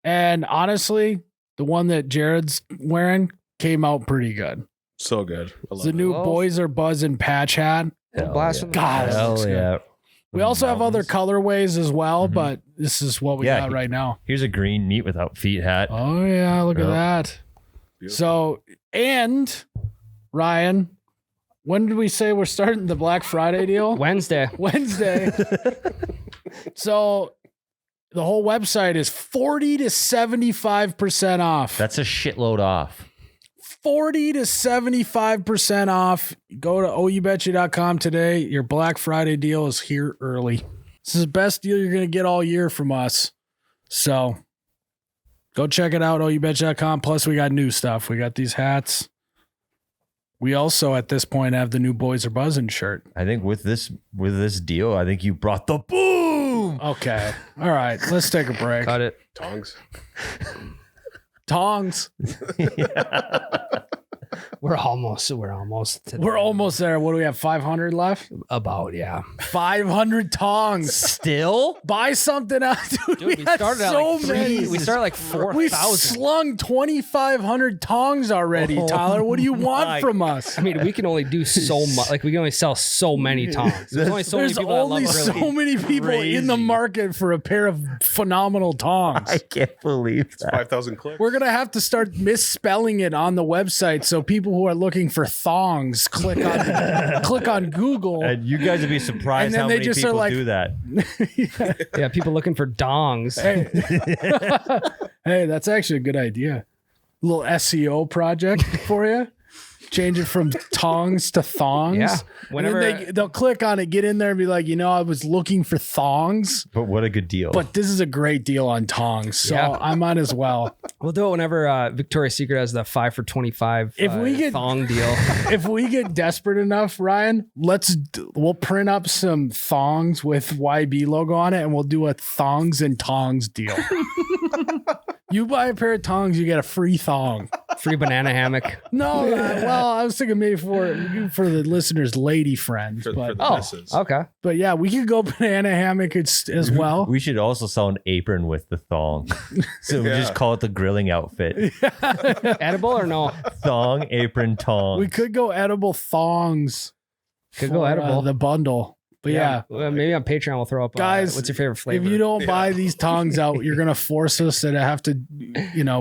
And honestly, the one that Jared's wearing came out pretty good. So good. I It's love the it. new Well- Boys Are Buzzing patch hat. Blast from the God, past. that looks Hell good. yeah. We also have other colorways as well, Mhm. but this is what we Yeah, got right now. Here's a green Meat Without Feet hat. Oh, yeah. Look at Yep. that. Beautiful. So, and Ryan, when did we say we're starting the Black Friday deal? Wednesday. Wednesday. So the whole website is 40 to 75% off. That's a shitload off. 40 to 75% off. Go to oubetcha.com today. Your Black Friday deal is here early. This is the best deal you're going to get all year from us. So go check it out, oubetcha.com. Plus, we got new stuff. We got these hats. We also, at this point, have the new Boys Are Buzzing shirt. I think with this deal, I think you brought the boom. Okay. All right. Let's take a break. Cut it. Tongs. Tongs. We're almost to We're almost there. What do we have? 500 left? about, yeah. 500 tongs. Still? Buy something out, dude. Dude, we started at like many. we started like We've 4,000. slung 2,500 tongs already, Oh Tyler. What do you my want from us? I mean, we can only do so much. Like, we can only sell so many tongs. There's only so many There's people that only love so grilling. many people in the crazy. market for a pair of phenomenal tongs. I can't believe that. 5,000 clicks. We're going to have to start misspelling it on the website so people who are looking for thongs click on Google. And you guys would be surprised And then how they many just are people like- do that. Yeah, people looking for dongs. Hey, that's actually a good idea. A little SEO project for you. change it from tongs to thongs. Yeah. Whenever they'll click on it, get in there and be like, I was looking for thongs, But what a good deal. but this is a great deal on tongs. So Yeah. I might as well. We'll do it whenever Victoria's Secret has the 5 for 25 If we get- thong deal. If we get desperate enough, Ryan, we'll print up some thongs with YB logo on it and we'll do a thongs and tongs deal. You buy a pair of tongs, you get a free thong. Free banana hammock. No, I was thinking maybe for the listeners' lady friends, For but the misses. Okay. but yeah, we could go banana hammock as well. We should also sell an apron with the thong. So we just call it the grilling outfit. Edible or no? Thong, apron, tong. We could go edible thongs. Could go for, edible. the bundle. But yeah, Well, maybe on Patreon we'll throw up. Guys, what's your favorite flavor? if you don't buy these tongs out, you're gonna force us to have to,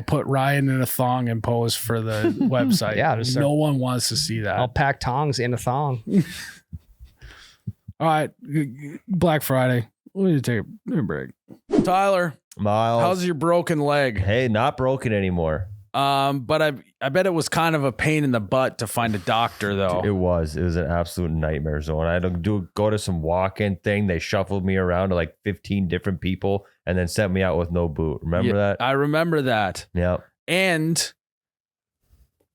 put Ryan in a thong and pose for the website. Yeah, just no one wants to see that. I'll pack tongs in a thong. All right, Black Friday. We need to take a break. Tyler, Miles. how's your broken leg? Hey, not broken anymore. But I bet it was kind of a pain in the butt to find a doctor though. It was an absolute nightmare zone. I had to go to some walk-in thing. They shuffled me around to like 15 different people and then sent me out with no boot. Remember that? I remember that. Yeah. And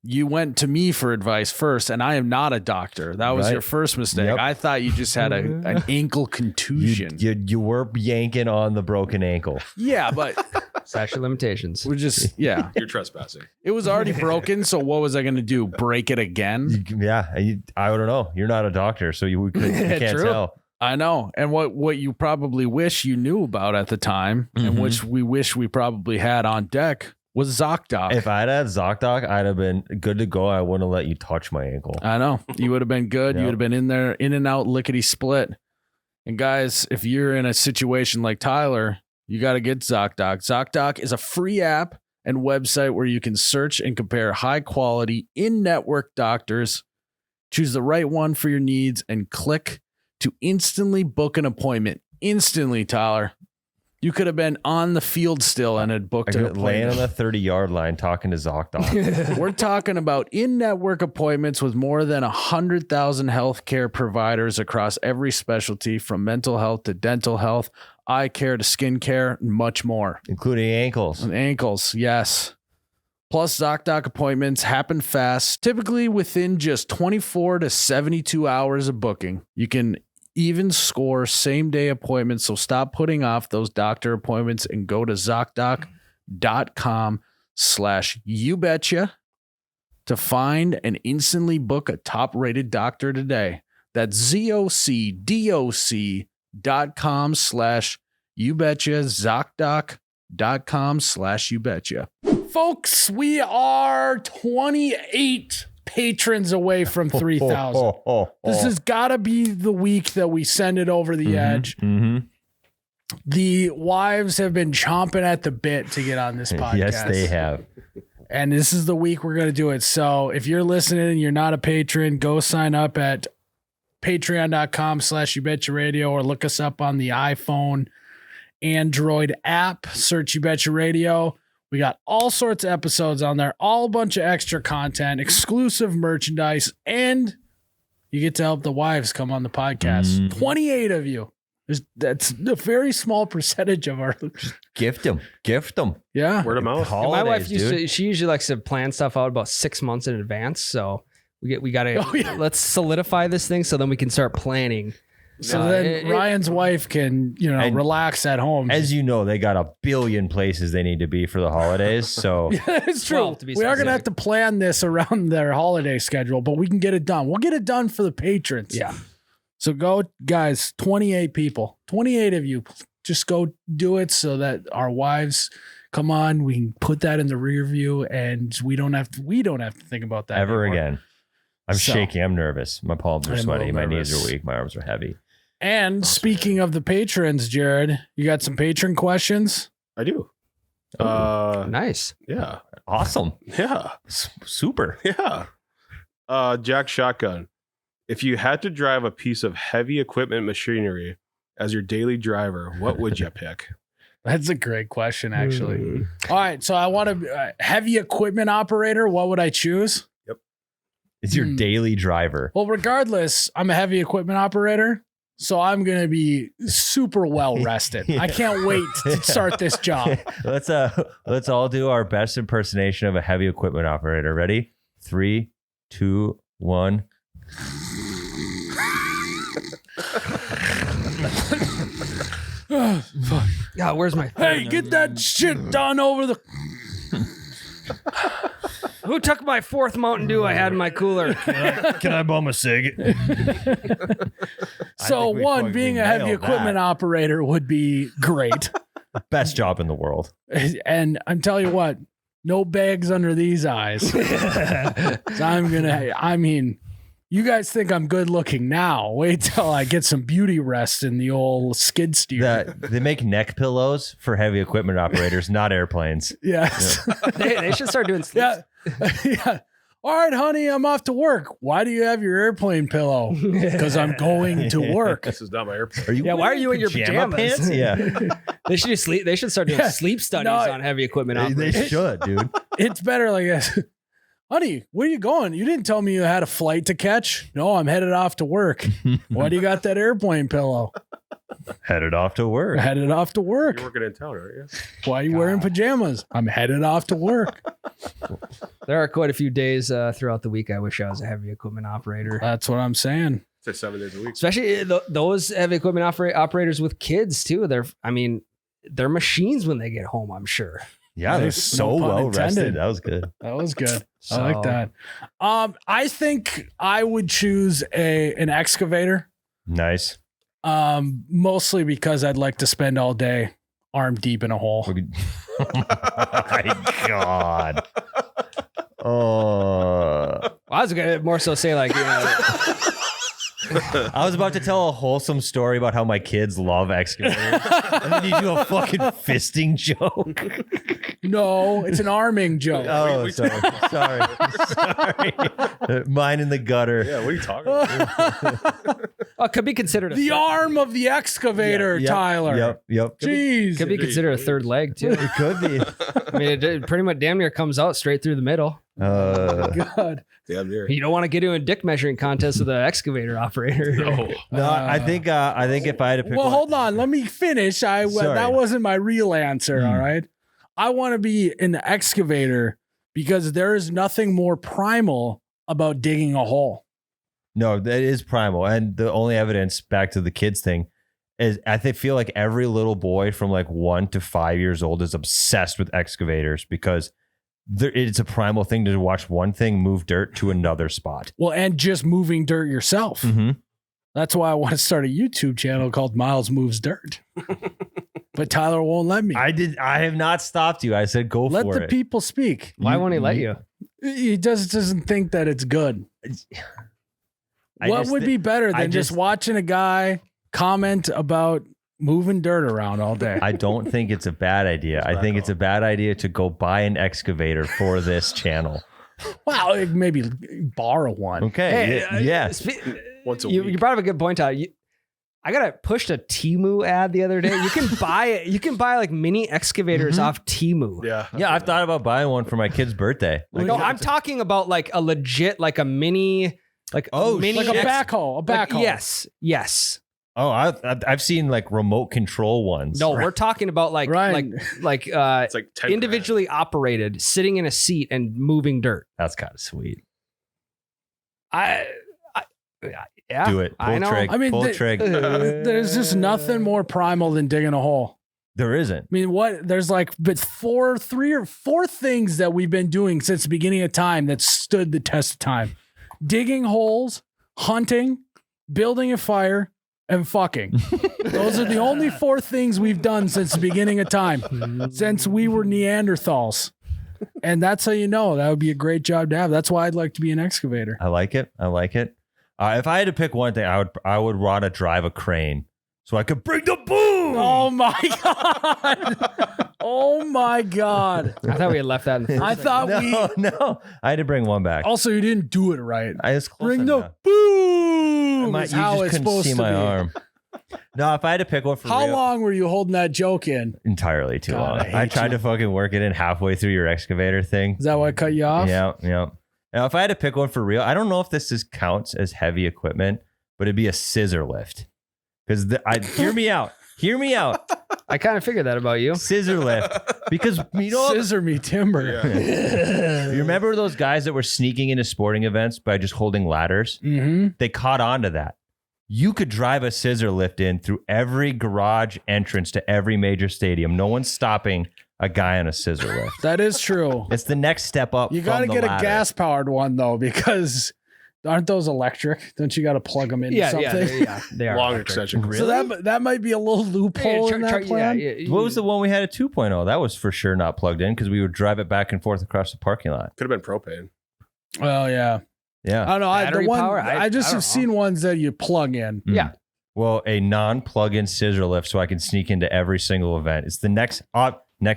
you went to me for advice first, and I am not a doctor. That was Right. your first mistake. Yep. I thought you just had an ankle contusion. You were yanking on the broken ankle. Yeah, but Statute of limitations. we're just, yeah. You're trespassing. It was already broken, so what was I going to do? Break it again? Yeah. I don't know. You're not a doctor, so you can't True. tell. I know. And what you probably wish you knew about at the time, and Mhm. which we wish we probably had on deck, was ZocDoc. If I'd had ZocDoc, I'd have been good to go. I wouldn't have let you touch my ankle. I know. You would have been good. You Yep. would have been in there, in and out, lickety split. And guys, if you're in a situation like Tyler, you got to get ZocDoc. ZocDoc is a free app and website where you can search and compare high quality in-network doctors, choose the right one for your needs, and click to instantly book an appointment. Instantly, Tyler. You could have been on the field still and had booked I an could laying on appointment. the 30-yard line talking to ZocDoc. We're talking about in-network appointments with more than 100,000 healthcare providers across every specialty, from mental health to dental health, eye care to skin care, and much more. including ankles. And ankles, yes. Plus, ZocDoc appointments happen fast, typically within just 24 to 72 hours of booking. You can even score same-day appointments, so stop putting off those doctor appointments and go to ZocDoc.com/YouBetcha to find and instantly book a top-rated doctor today. That's ZocDoc.com/YouBetcha, ZocDoc.com/YouBetcha. Folks, we are 28 patrons away from 3,000. This has got to be the week that we send it over the edge. Mm-hmm. The wives have been chomping at the bit to get on this podcast. Yes, they have. And this is the week we're going to do it. So if you're listening and you're not a patron, go sign up at patreon.com/YouBetchaRadio or look us up on the iPhone, Android app. Search You Betcha Radio. We got all sorts of episodes on there, all a bunch of extra content, exclusive merchandise, and you get to help the wives come on the podcast. 28 of you. That's a very small percentage of our. Gift them. Yeah. Word of mouth. My wife she usually likes to plan stuff out about 6 months in advance. So we gotta let's solidify this thing so then we can start planning. So then Ryan's wife can, And relax at home. As you know, they got a billion places they need to be for the holidays. So It's true. 12 to be We are going to specific. have to plan this around their holiday schedule, but we can get it done. We'll get it done for the patrons. Yeah. So go, guys, 28 people, 28 of you, just go do it so that our wives come on. We can put that in the rear view and we don't have to think about that ever anymore. again. I'm shaking. I'm nervous. My palms are I'm a sweaty. little My knees nervous. are weak. My arms are heavy. And speaking of the patrons, Jared, you got some patron questions? I do. Nice. Yeah. Awesome. Yeah. Super. Yeah. Jack Shotgun. If you had to drive a piece of heavy equipment machinery as your daily driver, what would you pick? That's a great question, actually. All right. So I want a heavy equipment operator. What would I choose? It's your daily driver. Well, regardless, I'm a heavy equipment operator, so I'm going to be super well rested. I can't wait to start this job. Let's all do our best impersonation of a heavy equipment operator. Ready? 3, 2, 1. Yeah, where's my Hey, get that shit done over the... Who took my 4th Mountain Dew I had in my cooler? Can I bum a cig? So one, being a heavy nailed equipment that. operator would be great. Best job in the world. And I'm telling you what, no bags under these eyes. So I mean, you guys think I'm good looking now. Wait till I get some beauty rest in the old skid steer. They make neck pillows for heavy equipment operators, not airplanes. Yes. They should start doing sleep. Yeah. Yeah. All right, honey, I'm off to work. Why do you have your airplane pillow? Because I'm going to work. This is not my airplane. Are you Yeah, why are you in your pajamas? pants? Yeah, They should do sleep. They should start doing Yeah. sleep studies No, on heavy equipment they operators. should, dude. It's better like this. Honey, where are you going? You didn't tell me you had a flight to catch. No, I'm headed off to work. Why do you got that airplane pillow? Headed off to work. Headed off to work. You're working in town, aren't you? Why are you wearing pajamas? I'm headed off to work. There are quite a few days throughout the week I wish I was a heavy equipment operator. That's what I'm saying. It's 7 days a week. Especially those heavy equipment operators with kids too. They're machines when they get home, I'm sure. Yeah, they're No so pun well rested. intended. That was good. That was good. So- I like that. I think I would choose an excavator. Nice. Mostly because I'd like to spend all day arm deep in a hole. Oh my God. Oh. I was gonna more so say like, I was about to tell a wholesome story about how my kids love excavators. And then you do a fucking fisting joke. No, it's an arming joke. Oh, sorry. Mine in the gutter. Yeah, what are you talking about? it could be considered The arm of the excavator, Yep, Tyler. Yep. Jeez. could be considered a third leg too. It could be. I mean, it pretty much damn near comes out straight through the middle. God. Damn near. You don't want to get into a dick measuring contest with an excavator operator. No. No, I think if I had to pick Well, one, hold on. Let me finish. Sorry. That wasn't my real answer. All right. I want to be an excavator because there is nothing more primal about digging a hole. No, that is primal. And the only evidence, back to the kids thing, is feel like every little boy from like 1 to 5 years old is obsessed with excavators because it's a primal thing to watch one thing move dirt to another spot. Well, and just moving dirt yourself. Mm-hmm. That's why I want to start a YouTube channel called Miles Moves Dirt. But Tyler won't let me. I have not stopped you. I said go Let for the it. people speak. Why won't he let you? He doesn't think that it's good. What would be better than just watching a guy comment about moving dirt around all day? I don't think it's a bad idea. I think it's a bad idea to go buy an excavator for this channel. Well, maybe borrow one. Okay. Yes. Once a You week. brought up a good point, Tyler. I got pushed a Temu ad the other day. You can buy it. You can buy like mini excavators off Temu. Yeah. Yeah, I've thought about buying one for my kid's birthday. No, I'm talking about like a legit, like a mini, like mini Like a backhoe. A like, backhoe. yes. Oh, I've seen like remote control ones. No, we're talking about like Right. like It's like 10 individually operated, sitting in a seat and moving dirt. That's kind of sweet. Yeah, Do it. I Pull know. trig. I mean, Pull trig. There's just nothing more primal than digging a hole. There isn't. I mean, there's like three or four things that we've been doing since the beginning of time that stood the test of time. Digging holes, hunting, building a fire, and fucking. Those are the only 4 things we've done since the beginning of time, since we were Neanderthals. And that's how you know that would be a great job to have. That's why I'd like to be an excavator. I like it. If I had to pick one thing, I would want to drive a crane so I could bring the boom. Oh my God. Oh my God. I thought we had left that in the first I thought No. I had to bring one back. also you didn't do it right. I was close Bring the enough. boom. You Is how just it's couldn't supposed see to my be. arm. No, if I had to pick one for How real, long were you holding that joke in? entirely too God, long. I hate I tried to fucking work it in halfway through your excavator thing. Is that why I cut you off? Yeah. Now, if I had to pick one for real, I don't know if this counts as heavy equipment, but it'd be a scissor lift. Because hear me out. Hear me out. I kind of figured that about you. Scissor lift. Because you know, Scissor me timber. Yeah. you remember those guys that were sneaking into sporting events by just holding ladders? Mm-hmm. They caught on to that. You could drive a scissor lift in through every garage entrance to every major stadium. No one's stopping a guy on a scissor lift. That is true. It's the next step up. You got to from the get a ladder. gas powered one though, because aren't those electric? Don't you got to plug them into something? They are Long electric. extension. So that might be a little loophole in that plan. What was the one we had at 2.0? That was for sure not plugged in because we would drive it back and forth across the parking lot. Could have been propane. Oh yeah. Yeah. I don't know. Battery power? I just have seen ones that you plug in. Yeah. Well, a non-plug-in scissor lift so I can sneak into every single event. It's the next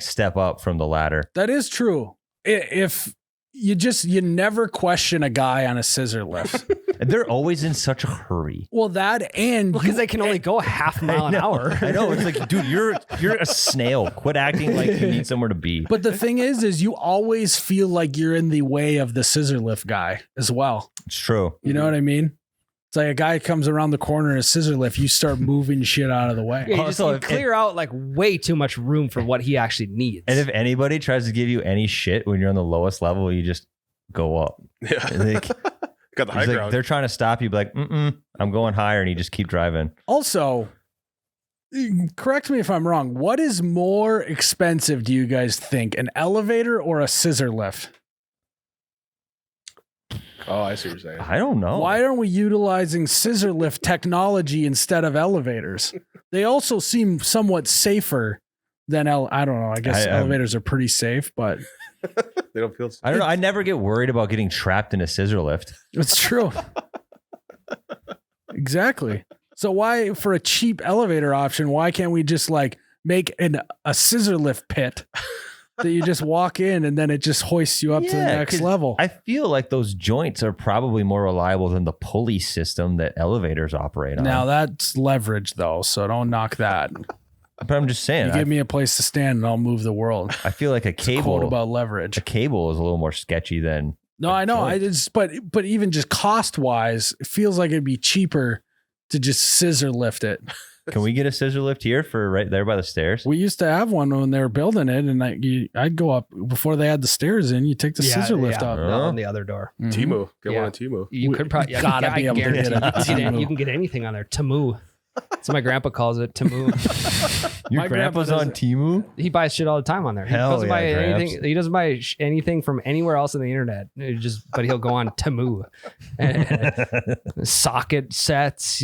step up from the ladder. That is true. If you never question a guy on a scissor lift. And they're always in such a hurry. Well, that and Because they can only go a half mile an hour. I know. It's like, dude, you're a snail. Quit acting like you need somewhere to be. But the thing is you always feel like you're in the way of the scissor lift guy as well. It's true. You know what I mean? It's like a guy comes around the corner in a scissor lift, you start moving shit out of the way. Yeah, you Also, clear out like way too much room for what he actually needs. And if anybody tries to give you any shit when you're on the lowest level, you just go up. Yeah. Like, Got the high it's like ground. they're trying to stop you, be like, I'm going higher, and you just keep driving. Also, correct me if I'm wrong. What is more expensive, do you guys think? An elevator or a scissor lift? Oh, I see what you're saying. I don't know. Why aren't we utilizing scissor lift technology instead of elevators? They also seem somewhat safer than I don't know. I guess elevators are pretty safe, but They don't feel. I don't know. I never get worried about getting trapped in a scissor lift. it's true. Exactly. So why, for a cheap elevator option, why can't we just like make a scissor lift pit that you just walk in and then it just hoists you up to the next 'cause level? I feel like those joints are probably more reliable than the pulley system that elevators operate on. Now that's leverage though, so don't knock that. But I'm just saying, You give me a place to stand and I'll move the world. I feel like a Quote cable about leverage. is a little more sketchy than. No, I know. But even just cost wise, it feels like it'd be cheaper to just scissor lift it. Can we get a scissor lift here for right there by the stairs? We used to have one when they were building it, and I'd go up before they had the stairs in. You take the scissor lift up. on the other door. Mhm. Timu. Get Yeah. one on Timu. You could probably gotta be able to get you can get anything on there. Tamu. So my grandpa calls it Tamu. Your My grandpa's grandpa on Timu? He buys shit all the time on there. He Hell doesn't buy yeah, anything. Gramps. He doesn't buy anything from anywhere else on the internet. But he'll go on Tamu, socket sets,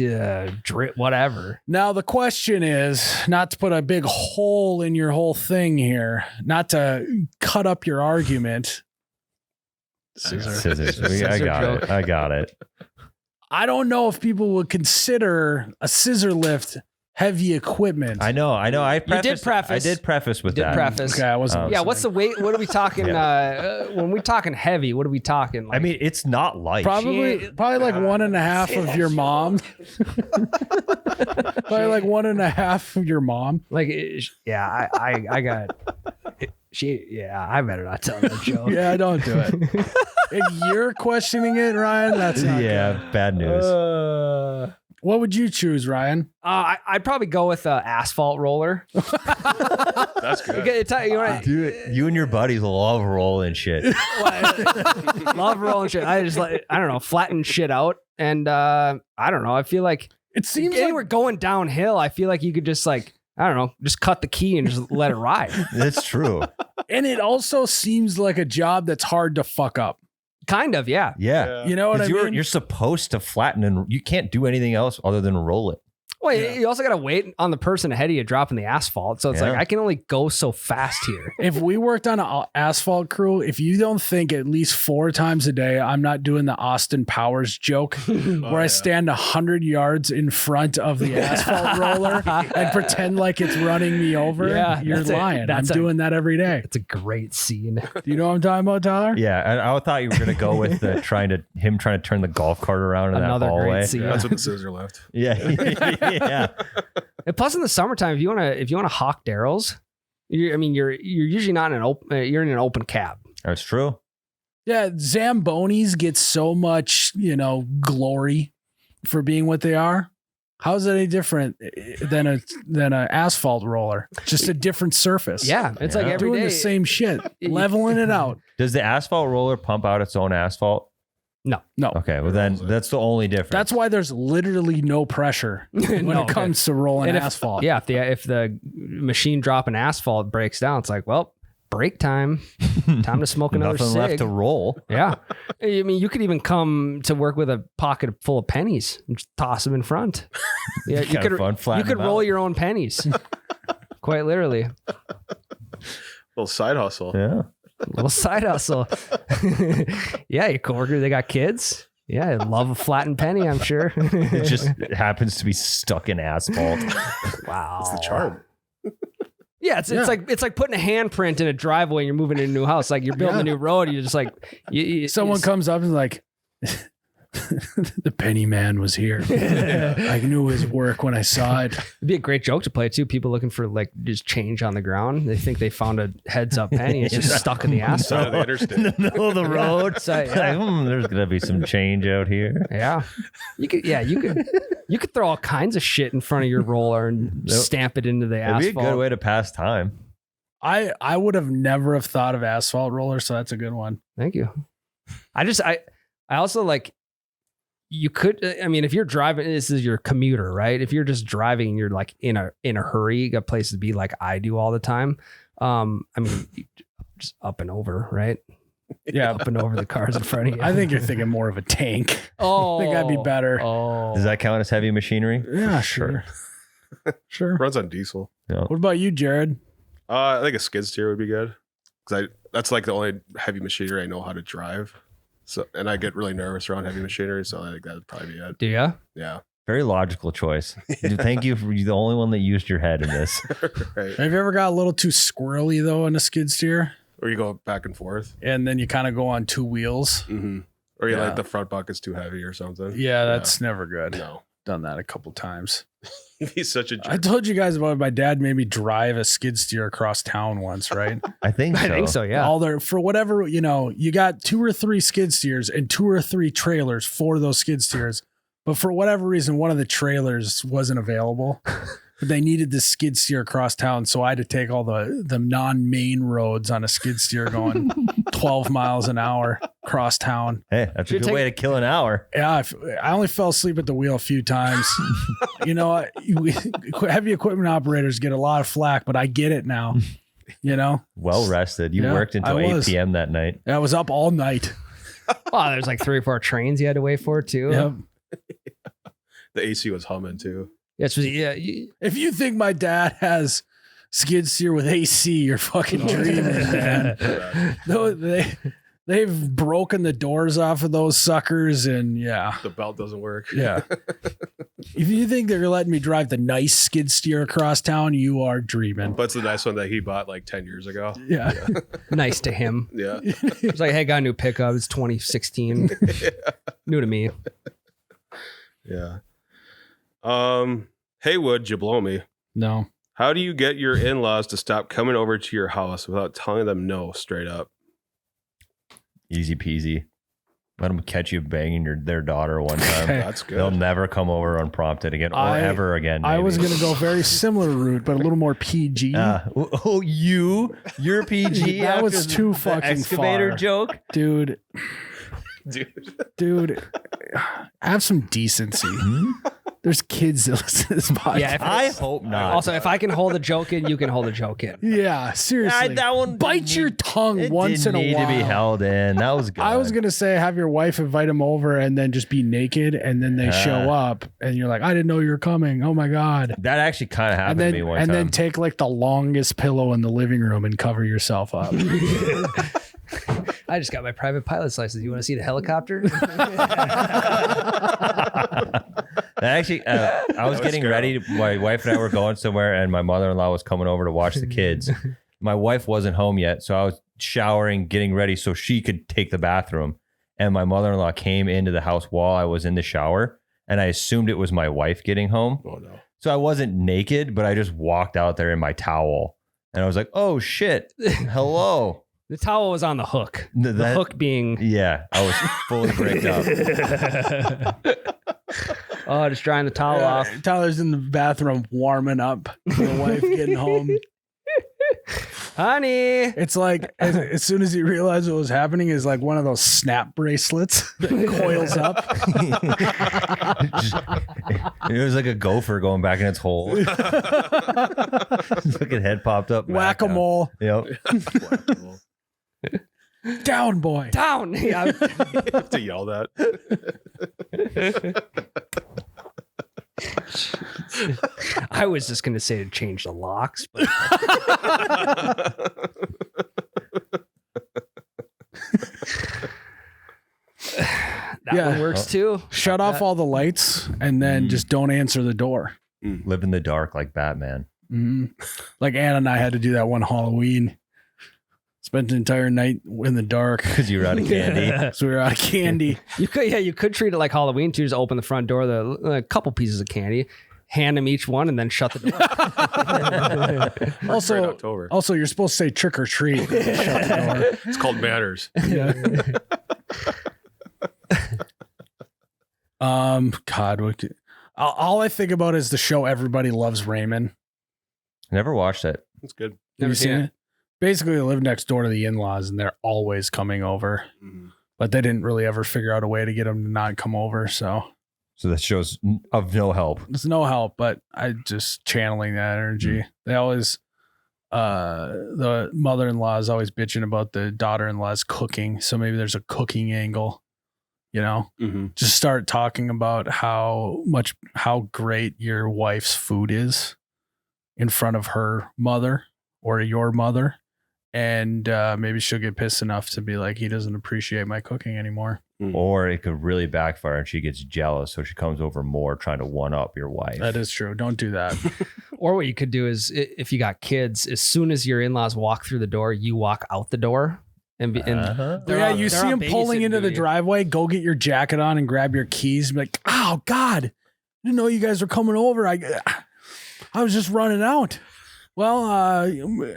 drip, whatever. Now the question is, not to put a big hole in your whole thing here, not to cut up your argument. Scissors. I got it. I don't know if people would consider a scissor lift heavy equipment. I know. I did preface. I did preface with Did that. preface. Okay, I wasn't. Yeah, what's the weight? What are we talking? When we talking heavy, what are we talking? Like, I mean, it's not light. Probably like 1.5 of your mom. Probably like 1.5 of your mom. like, yeah, I got. I better not tell that joke. Yeah, don't do it. If you're questioning it, Ryan, that's not good. Bad news. What would you choose, Ryan? I'd probably go with an asphalt roller. That's good. Dude, you and your buddies love rolling shit. Love rolling shit. I don't know, flatten shit out. And I don't know. I feel like It seems anywhere going downhill, I feel like you could just like, I don't know, just cut the key and just let it ride. That's true. and it also seems like a job that's hard to fuck up. Kind of, yeah. Yeah. You know what I 'Cause mean? you're supposed to flatten and you can't do anything else other than roll it. Well, you also got to wait on the person ahead of you dropping the asphalt. So it's like, Yeah. I can only go so fast here. If we worked on an asphalt crew, if you don't think at least 4 times a day, I'm not doing the Austin Powers joke where I stand 100 yards in front of the asphalt roller and pretend like it's running me over, Yeah, you're lying. I'm doing that every day. It's a great scene. Do you know what I'm talking about, Tyler? Yeah. I thought you were going to go with trying to turn the golf cart around in Another that hallway. great scene. That's what the scissor left. Yeah. Yeah. And plus, in the summertime, if you want to hawk barrels, you're usually not in an open. You're in an open cab. That's true. Yeah, Zambonis get so much, glory for being what they are. How is it any different than a asphalt roller? Just a different surface. Yeah, it's like every doing day. the same shit, leveling it out. Does the asphalt roller pump out its own asphalt? No. Okay, well then that's the only difference. That's why there's literally no pressure when it comes to rolling And asphalt. Yeah, if the machine dropping asphalt breaks down, it's like, well, break time. Time to smoke another nothing cig. left to roll. Yeah. I mean, you could even come to work with a pocket full of pennies and just toss them in front. Yeah, you Kinda could fun, flatten you could them roll out. your own pennies. Quite literally. Little side hustle. Yeah. Little side hustle. Yeah, your coworker, they got kids. Yeah, I love a flattened penny, I'm sure. It just happens to be stuck in asphalt. Wow. It's the charm. Yeah, it's like putting a handprint in a driveway and you're moving in a new house. Like you're building a new road. You're just like, Someone comes up and is like, the penny man was here. I knew his work when I saw it. It'd be a great joke to play too. People looking for like just change on the ground. They think they found a heads up penny. It's just stuck in the Side asphalt. of the interstate. In the middle of the road. So, Like, there's gonna be some change out here. yeah, you could throw all kinds of shit in front of your roller and stamp it into the It'd asphalt. be a good way to pass time. I would have never have thought of asphalt roller, so that's a good one. Thank you. I also like. You could, I mean, if you're driving, this is your commuter, right? If you're just driving and you're like in a hurry, you got places to be like I do all the time. I mean, just up and over, right? Yeah. Up and over the cars in front of you. I think you're thinking more of a tank. Oh, I think that'd be better. Oh, Does that count as heavy machinery? Yeah, sure. Sure. Runs on diesel. What about you, Jared? I think a skid steer would be good because that's like the only heavy machinery I know how to drive. So, and I get really nervous around heavy machinery, so I think that would probably be it. do ya? Yeah. Very logical choice. Thank you for you're the only one that used your head in this. Right. Have you ever got a little too squirrely though in a skid steer? Or you go back and forth. And then you kind of go on two wheels? Mm-hmm. Or you Yeah. like the front bucket's too heavy or something. Yeah, that's never good. No. Done that a couple times. He's such a jerk. I told you guys about it. My dad made me drive a skid steer across town once, right? I think so. I think so. Yeah. All there for whatever, you got 2 or 3 skid steers and 2 or 3 trailers for those skid steers. But for whatever reason, one of the trailers wasn't available. But they needed this skid steer across town. So I had to take all the non-main roads on a skid steer going 12 miles an hour across town. Hey, that's a Should good way to kill an hour. Yeah, I only fell asleep at the wheel a few times. Heavy equipment operators get a lot of flack, but I get it now. Well rested. You Yeah, worked until I 8 was. p.m. that night. I was up all night. Oh, there's like 3 or 4 trains you had to wait for too. Yep. The AC was humming too. Yeah, it's just, yeah. If you think my dad has skid steer with AC, you're fucking dreaming, man. No, they've broken the doors off of those suckers, and yeah. The belt doesn't work. Yeah. If you think they're letting me drive the nice skid steer across town, you are dreaming. But it's the nice one that he bought like 10 years ago. Yeah. Nice to him. Yeah. It's like, hey, got a new pickup. It's 2016. New to me. Yeah. Hey, would you blow me? No. How do you get your in-laws to stop coming over to your house without telling them no straight up? Easy peasy. Let them catch you banging their daughter one time. That's They'll good. never come over unprompted again or I- ever again. I was maybe. going to go very similar route, but a little more PG. You're PG. That was after too the fucking excavator far. joke. Dude, Dude. have some decency. There's kids that listen to this podcast. Yeah, I hope not. Also, if I can hold a joke in, you can hold a joke in. Yeah, seriously. that one Bite your tongue it once in didn't a need while. to be held in. That was good. I was gonna say have your wife invite them over and then just be naked, and then they show up, and you're like, I didn't know you were coming. Oh my god! That actually kind of happened And then to me one time. then take like the longest pillow in the living room and cover yourself up. I just got my private pilot's license. You want to see the helicopter? Actually, I was getting ready. My wife and I were going somewhere, and my mother-in-law was coming over to watch the kids. My wife wasn't home yet, so I was showering, getting ready so she could take the bathroom. And my mother-in-law came into the house while I was in the shower, and I assumed it was my wife getting home. Oh, no. So I wasn't naked, but I just walked out there in my towel, and I was like, "Oh shit, hello." The towel was on the hook. The That- hook being Yeah, I was fully bricked up. just drying the towel off. Tyler's in the bathroom warming up. The wife getting home. Honey. It's like as soon as he realized what was happening, is like one of those snap bracelets that coils up. It was like a gopher going back in its hole. Fucking head popped up. back up. Whack-a-mole. Yep. Down, boy. Down. Yeah. You have to yell that. I was just going to say to change the locks, but that one works too. Shut off all the lights and then just don't answer the door. Live in the dark like Batman. Mhm. Like Anna and I had to do that one Halloween. Spent the entire night in the dark. Because you were out of candy. So we were out of candy. You could treat it like Halloween too. Just open the front door, a couple pieces of candy, hand them each one, and then shut the door. Also, you're supposed to say trick or treat. Shut the door. It's called manners. God, all I think about is the show Everybody Loves Raymond. Never watched it. It's good. Have Never you seen it? Basically, they live next door to the in-laws, and they're always coming over. Mhm. But they didn't really ever figure out a way to get them to not come over. So So that show's of no help. it's no help. But I just channeling that energy. They always, the mother-in-law is always bitching about the daughter-in-law's cooking. So maybe there's a cooking angle. You know, just start talking about how great your wife's food is in front of her mother or your mother. And maybe she'll get pissed enough to be like, he doesn't appreciate my cooking anymore. Or it could really backfire and she gets jealous. So she comes over more trying to one up your wife. That is true. Don't do that. Or what you could do is, if you got kids, as soon as your in-laws walk through the door, you walk out the door. And they're Yeah, on- you they're see on him pulling babysitting into the duty. driveway, go get your jacket on and grab your keys and be like, oh, God, I didn't know you guys were coming over. I was just running out. Well,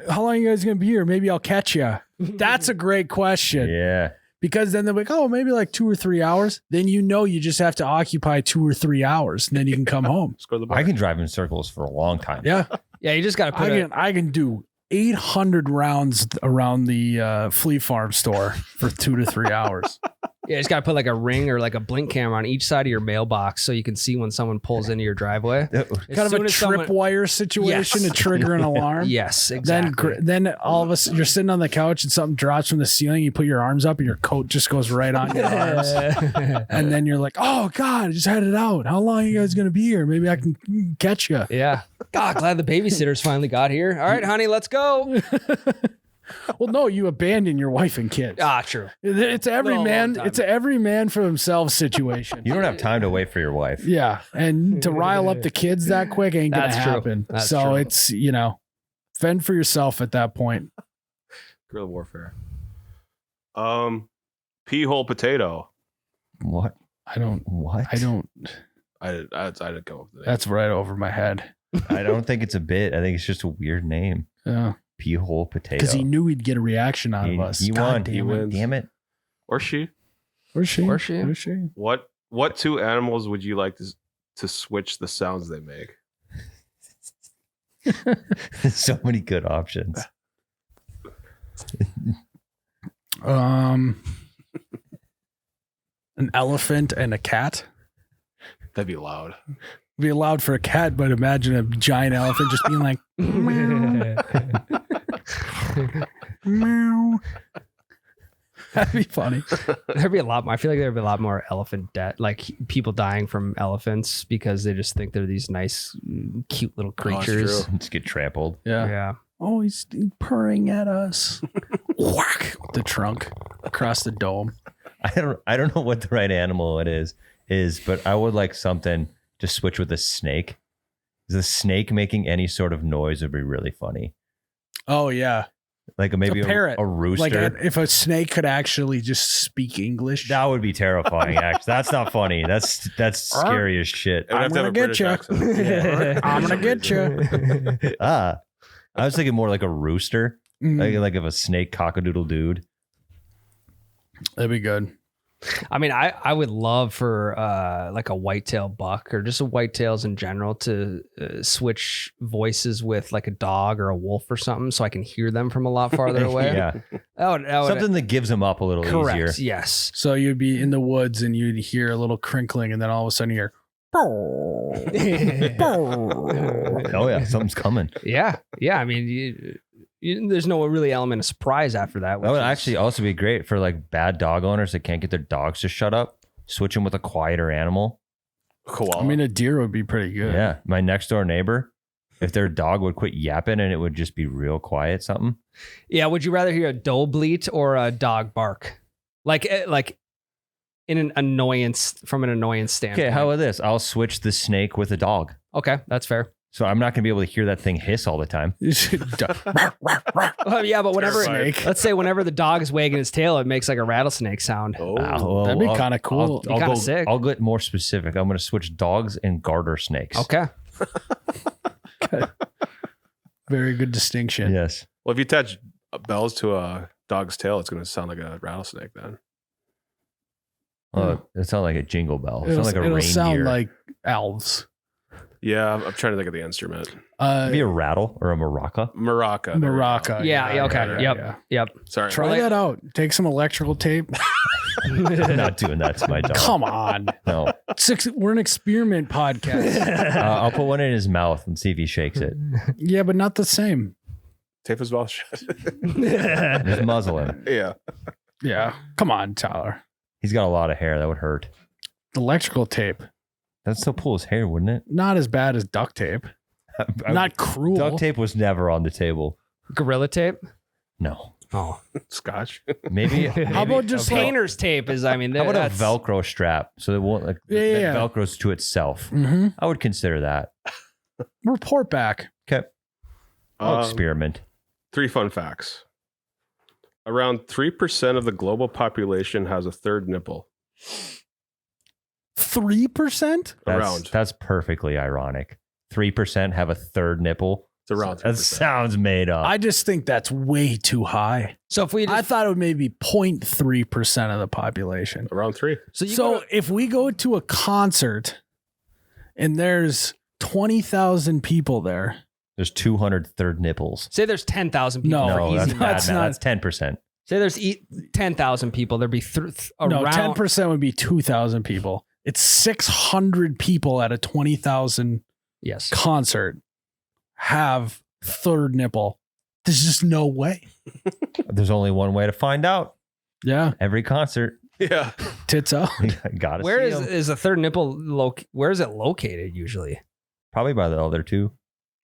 how long are you guys going to be here? Maybe I'll catch you. That's a great question. Yeah. Because then they're like, oh, maybe like 2 or 3 hours. Then you just have to occupy 2 or 3 hours and then you can come home. Let's go to the bar. I can drive in circles for a long time. Yeah. Yeah, you just got to put I can do 800 rounds around the Flea Farm store for 2 to 3 hours. Yeah, you just got to put like a ring or like a blink camera on each side of your mailbox so you can see when someone pulls into your driveway. Kind of a tripwire situation to trigger an alarm. Yes, exactly. Then all of us, you're sitting on the couch and something drops from the ceiling. You put your arms up and your coat just goes right on your arms. And then you're like, oh, God, I just had it out. How long are you guys going to be here? Maybe I can catch you. Yeah. God, glad the babysitters finally got here. All right, honey, let's go. Well, no, you abandon your wife and kids. True. It's every Been a long man. time. It's every man for himself situation. You don't have time to wait for your wife. Yeah, and to rile up the kids that quick ain't gonna That's true. happen. That's so true. it's fend for yourself at that point. Guerrilla warfare. Pea hole potato. What? I don't. What? I didn't come up with that. That's right over my head. I don't think it's a bit. I think it's just a weird name. Yeah, Pea hole potato. because he knew he'd get a reaction out of us. He God won. damn He it. wins. Damn it. Or she. Or she? Or she. Or she? What two animals would you like to switch the sounds they make? So many good options. An elephant and a cat. That'd be loud. It'd be allowed for a cat, but imagine a giant elephant just being like, meow. That'd be funny. There'd be a lot more. I feel like there'd be a lot more elephant death, like people dying from elephants because they just think they're these nice, cute little creatures. true. Just get trampled. Yeah. Oh, he's purring at us. Whack with the trunk across the dome. I don't know what the right animal it is, but I would like something to switch with a snake. Is the snake making any sort of noise would be really funny. Oh yeah, Like maybe a parrot, a rooster. Like if a snake could actually just speak English. That would be terrifying. Actually, that's not funny. That's scary as shit. It would have to have a gonna get British ya. accent. I'm gonna get you. I was thinking more like a rooster. Like if a snake cockadoodle dude. That'd be good. I mean, I would love for like a whitetail buck or just a whitetails in general to switch voices with like a dog or a wolf or something, so I can hear them from a lot farther away. Yeah. That would, Something that gives them up a little correct. easier. Yes. So you'd be in the woods and you'd hear a little crinkling, and then all of a sudden you hear. Oh yeah, something's coming. Yeah. I mean, there's no really element of surprise after that. That would actually also be great for like bad dog owners that can't get their dogs to shut up. Switch them with a quieter animal. Koala. I mean, a deer would be pretty good. Yeah. My next door neighbor, if their dog would quit yapping and it would just be real quiet, something. Yeah. Would you rather hear a doe bleat or a dog bark? Like in an annoyance standpoint. Okay, how about this? I'll switch the snake with a dog. Okay, that's fair. So I'm not going to be able to hear that thing hiss all the time. Yeah, but whenever, Terrifying. let's say whenever the dog is wagging his tail, it makes like a rattlesnake sound. Oh, Well, That'd be I'll- kinda cool. I'll Kinda go. sick. I'll get more specific. I'm going to switch dogs and garter snakes. Okay. Very good distinction. Yes. well, if you attach bells to a dog's tail, it's going to sound like a rattlesnake then. It sounds like a jingle bell. It It'll, sounds like a it'll reindeer. sound like elves. Yeah, I'm trying to think of the instrument. Maybe a rattle or a maraca. Maraca. there we go. Maraca. Yeah, okay. Yep. Sorry. Try Like- that out. Take some electrical tape. I'm not doing that to my dog. Come on. No. We're an experiment podcast. I'll put one in his mouth and see if he shakes it. Yeah, but not the same. Tape his mouth shut. Just muzzle him. Yeah. Yeah. Come on, Tyler. He's got a lot of hair. That would hurt. Electrical tape. That'd still pull his hair, wouldn't it? Not as bad as duct tape. Not cruel. Duct tape was never on the table. Gorilla tape. No. Oh, Scotch. Maybe. How about just like, painter's tape is. I mean, How about a that's- Velcro strap so it won't like Yeah. that Velcro's to itself? Mhm. I would consider that. Report back. Okay. I'll experiment. 3 fun facts. Around 3% of the global population has a third nipple. 3%? Around. That's perfectly ironic. 3% have a third nipple. It's around 3%. That sounds made up. I just think that's way too high. So if we, I just, thought it would maybe 0.3% of the population. Around 3. So if we go to a concert and there's 20,000 people there, There's 200 third nipples. say there's 10,000 people. No, for No, easy that's math. bad. that's Now not- that's 10%. Say there's 10,000 people. There'd be around. no, 10% would be 2,000 people. It's 600 people at a 20,000 Yes. concert have third nipple. There's just no way. There's only one way to find out. Yeah, Every concert. Yeah. tits out. Gotta Where see 'em. is a third nipple? Where is it located usually? Probably by the other two.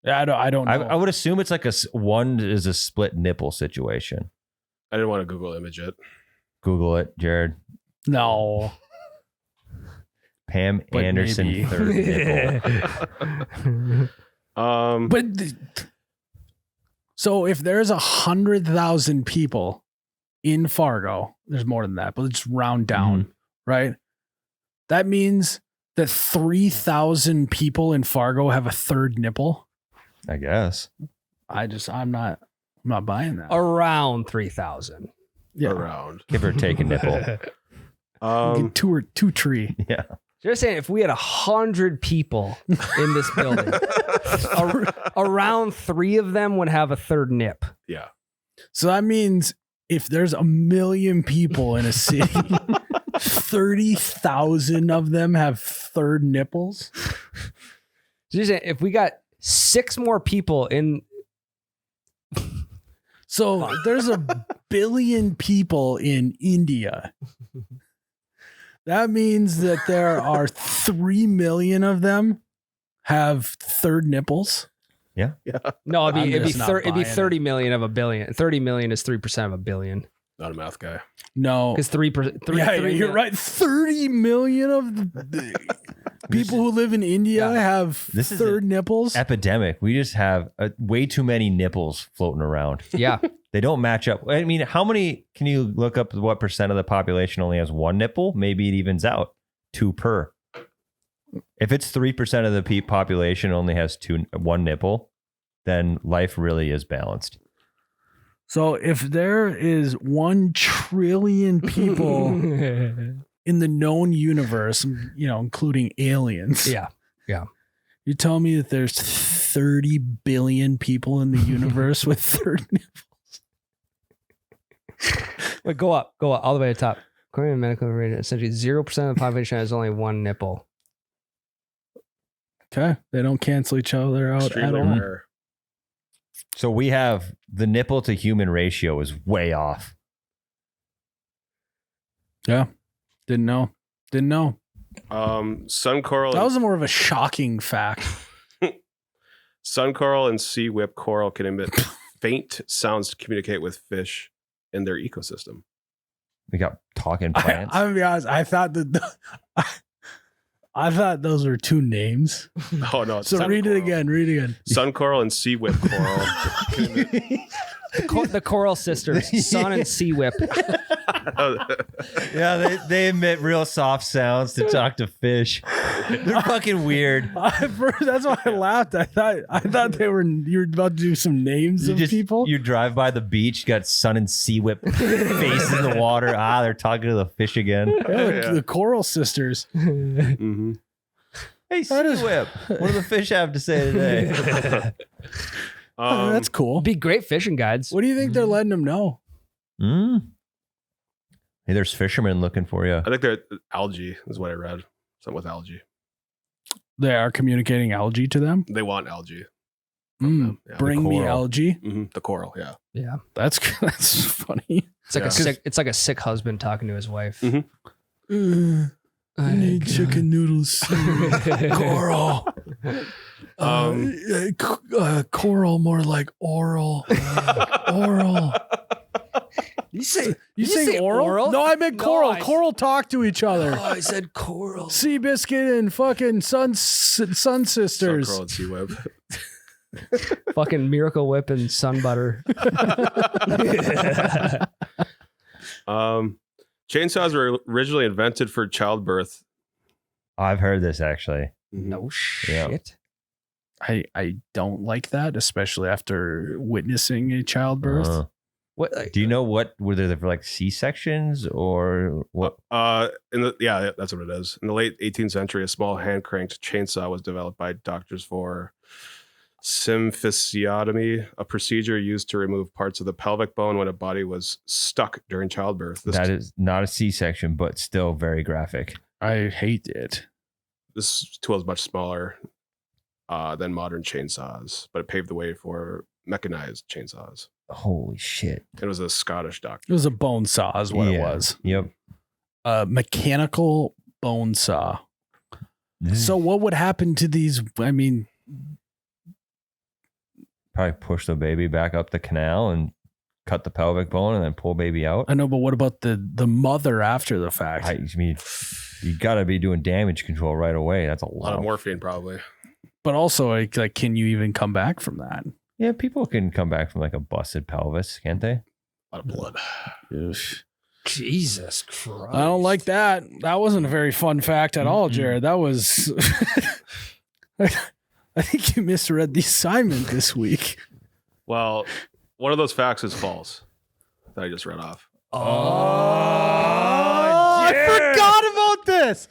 Yeah, I don't know. I would assume it's like one is a split nipple situation. I didn't want to Google image it. Google it, Jared. no. Pam But Anderson maybe. third nipple. But so if there's 100,000 people in Fargo, there's more than that, but let's round down, right? That means that 3,000 people in Fargo have a third nipple. I guess. I'm not buying that. Around 3,000. Yeah. Around. Give or take a nipple. Get two tree. Yeah. So you're saying if we had 100 people in this building, around 3 of them would have a third nip. Yeah. So that means if there's 1 million people in a city, 30,000 of them have third nipples. So you're saying if we got 6 more people in, So there's 1 billion people in India. That means that there are 3 million of them have third nipples. no, I'm it'd be just not 30 buying 30 million of a billion. 30 million is 3% of a billion. Not a math guy. No. Because 3%. You're right. 30 million of the people who live in India have This is third nipples. Epidemic. We just have way too many nipples floating around. Yeah. They don't match up. I mean, how many can you look up what percent of the population only has one nipple? Maybe it evens out 2 per. If it's 3% of the population only has one nipple, then life really is balanced. So if there is 1 trillion people in the known universe, including aliens. Yeah. You tell me that there's 30 billion people in the universe with 30 nipples. Wait, go up all the way to the top. According to medical rate, essentially 0% of the population has only 1 nipple. Okay. They don't cancel each other out Extremely at all. rare. So we have the nipple to human ratio is way off. Yeah. Didn't know. Sun coral. That was more of a shocking fact. Sun coral and sea whip coral can emit faint sounds to communicate with fish in their ecosystem. We got talking plants. I'm gonna be honest. I thought those were 2 names. Oh no! It's So sun read it coral. again. Read it again. Sun coral and sea whip coral. can emit- The Coral Sisters, Sun and Sea Whip. Yeah, they emit real soft sounds to talk to fish. They're fucking weird. That's why I laughed. I thought you were about to do some names of people. You drive by the beach, got Sun and Sea Whip face in the water. They're talking to the fish again. Yeah, the Coral Sisters. Mm-hmm. Hey, Sea Whip, what do the fish have to say today? That's cool. Be great fishing guides. What do you think they're letting them know? Hey, there's fishermen looking for you. I think they're algae is what I read. Something with algae. They are communicating algae to them. They want algae. Mm, Yeah. bring me coral. algae. Mm-hmm. The coral, yeah. Yeah. That's funny. It's like a sick husband talking to his wife. Mhm. I need chicken noodles. Coral. Coral, more like oral. Oral. You say oral? No, I meant No, coral. Coral talk to each other. I said coral. Seabiscuit and fucking Sun Sisters. Sun coral and sea whip. Fucking Miracle Whip and Sun Butter. Chainsaws were originally invented for childbirth. I've heard this actually. No shit. I don't like that, especially after witnessing a childbirth. What? Do you know what were they for, like C-sections or what? That's what it is. In the late 18th century, a small hand-cranked chainsaw was developed by doctors for symphysiotomy, a procedure used to remove parts of the pelvic bone when a body was stuck during childbirth. That is not a C-section, but still very graphic. I hate it. This tool is much smaller than modern chainsaws, but it paved the way for mechanized chainsaws. Holy shit. It was a Scottish doctor. It was a bone saw is what it was. Yep. Mechanical bone saw. So what would happen to these? I mean, probably push the baby back up the canal and cut the pelvic bone and then pull baby out. I know, but what about the mother after the fact? I mean, you got to be doing damage control right away. That's a A lot of lot. morphine, probably. But also, like, can you even come back from that? Yeah, people can come back from like a busted pelvis, can't they? A lot of blood. Jesus Christ. I don't like that. That wasn't a very fun fact at all, Jared. That was. I think you misread the assignment this week. Well, one of those facts is false that I just read off. I forgot about this.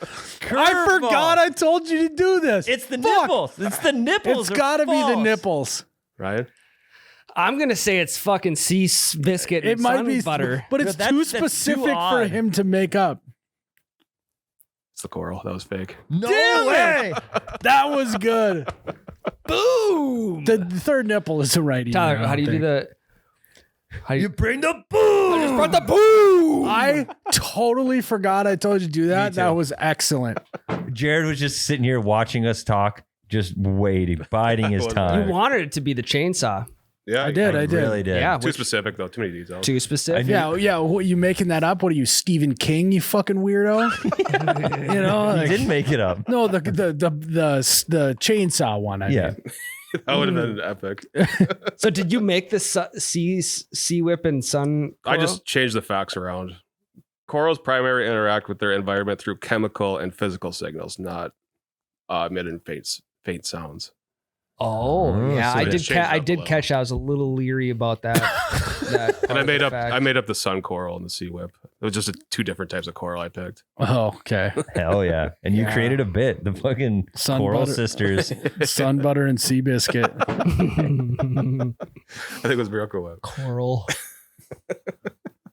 I forgot I told you to do this. It's the Fuck. nipples. It's the nipples. It's got to be the nipples. Right? I'm gonna say it's fucking sea biscuit. It and might sun be, butter. but it's That's too too specific for odd. him to make up. It's the coral. That was fake. No Damn way. That was good. Boom. The third nipple is the right. Tyler, email, how do you I do think. the? How do you bring the boom. I just brought the boom. I totally forgot I told you to do that. too. That was excellent. Jared was just sitting here watching us talk, just waiting, biding his You time. wanted it to be the chainsaw. Yeah, I did. I did. Really did. Yeah, Too specific, though. Too many details. too specific. Yeah. What, you making that up? What are you, Stephen King? You fucking weirdo. You know, He like- didn't make it up. no, the chainsaw one. I Yeah. mean. That would have been epic. So did you make the sea whip and sun? I just changed the facts around. Corals primarily interact with their environment through chemical and physical signals, not emitting faint sounds. Oh, yeah. so I they did. changed it up I a did little. catch. I was a little leery about that. that. And I part of the fact. made up the sun coral and the sea whip. It was just two different types of coral I picked. Oh, okay. Hell yeah. And you Yeah. created a bit, the fucking Sun Coral butter. Sisters. Sun butter and sea biscuit. I think it was Miracle Whip. Coral. I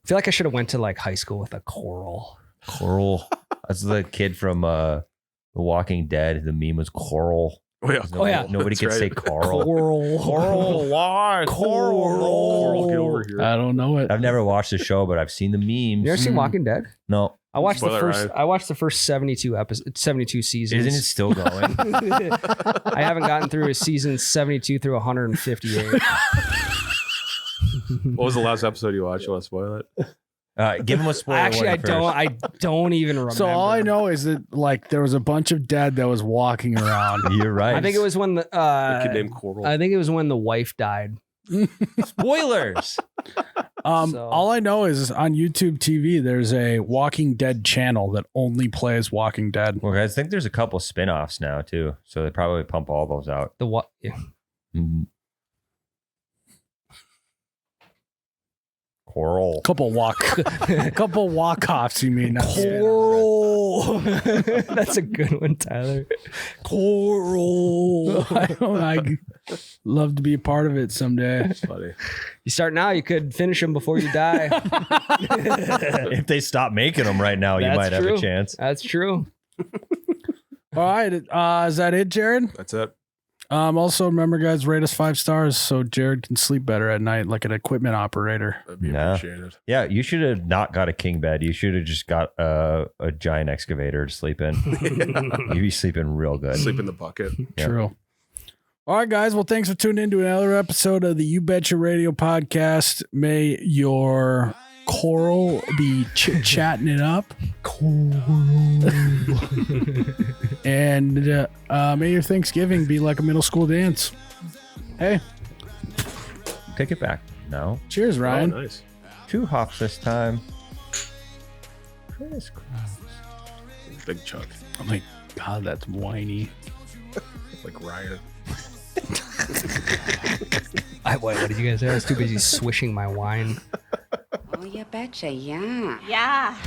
feel like I should have went to like high school with a coral. Coral. That's the kid from The Walking Dead. The meme was Coral. Oh yeah. Oh, yeah. Nobody That's could right. say Coral. Coral. Why? Coral, get over here. I don't know it. I've never watched the show, but I've seen the memes. You ever seen Walking Dead? No. I watched Spoiler, I watched the first 72 seasons. Isn't it still going? I haven't gotten through a season 72 through 158. What was the last episode you watched? You want to spoil it? Give him a spoiler. Actually, I warning don't even remember. So all I know is that like there was a bunch of dead that was walking around. first. You're right. I think it was when A kid named Coral. I think it was when the wife died. spoilers. So- All I know is on YouTube TV, there's a Walking Dead channel that only plays Walking Dead. Well, I think there's a couple spin-offs now too, so they probably pump all those out. The what? Yeah. Mhm. Coral. Couple walk-offs, you mean? not spin-offs. Coral. That's a good one, Tyler. Coral. I'd love to be a part of it someday. It's funny. You start now, you could finish them before you die. If they stop making them right now, you That's might have true. a chance. That's true. All right, is that it, Jared? That's it. Also remember, guys, rate us 5 stars so Jared can sleep better at night, like an equipment operator. That'd be Nah. appreciated. Yeah, you should have not got a king bed. You should have just got a giant excavator to sleep in. You'd be sleeping real good. Sleep in the bucket. Yeah. True. All right, guys. Well, thanks for tuning in to another episode of the You Betcha Radio podcast. May your coral be chit-chatting it up. And may your Thanksgiving be like a middle school dance. Hey, Take it back. No. cheers, Oh, Ryan. nice. 2 hops this time. Crisscross. Big chunk. Oh my God, that's whiny. Like Ryan. What did you guys say? I was too busy swishing my wine. Oh, you betcha, yeah. Yeah.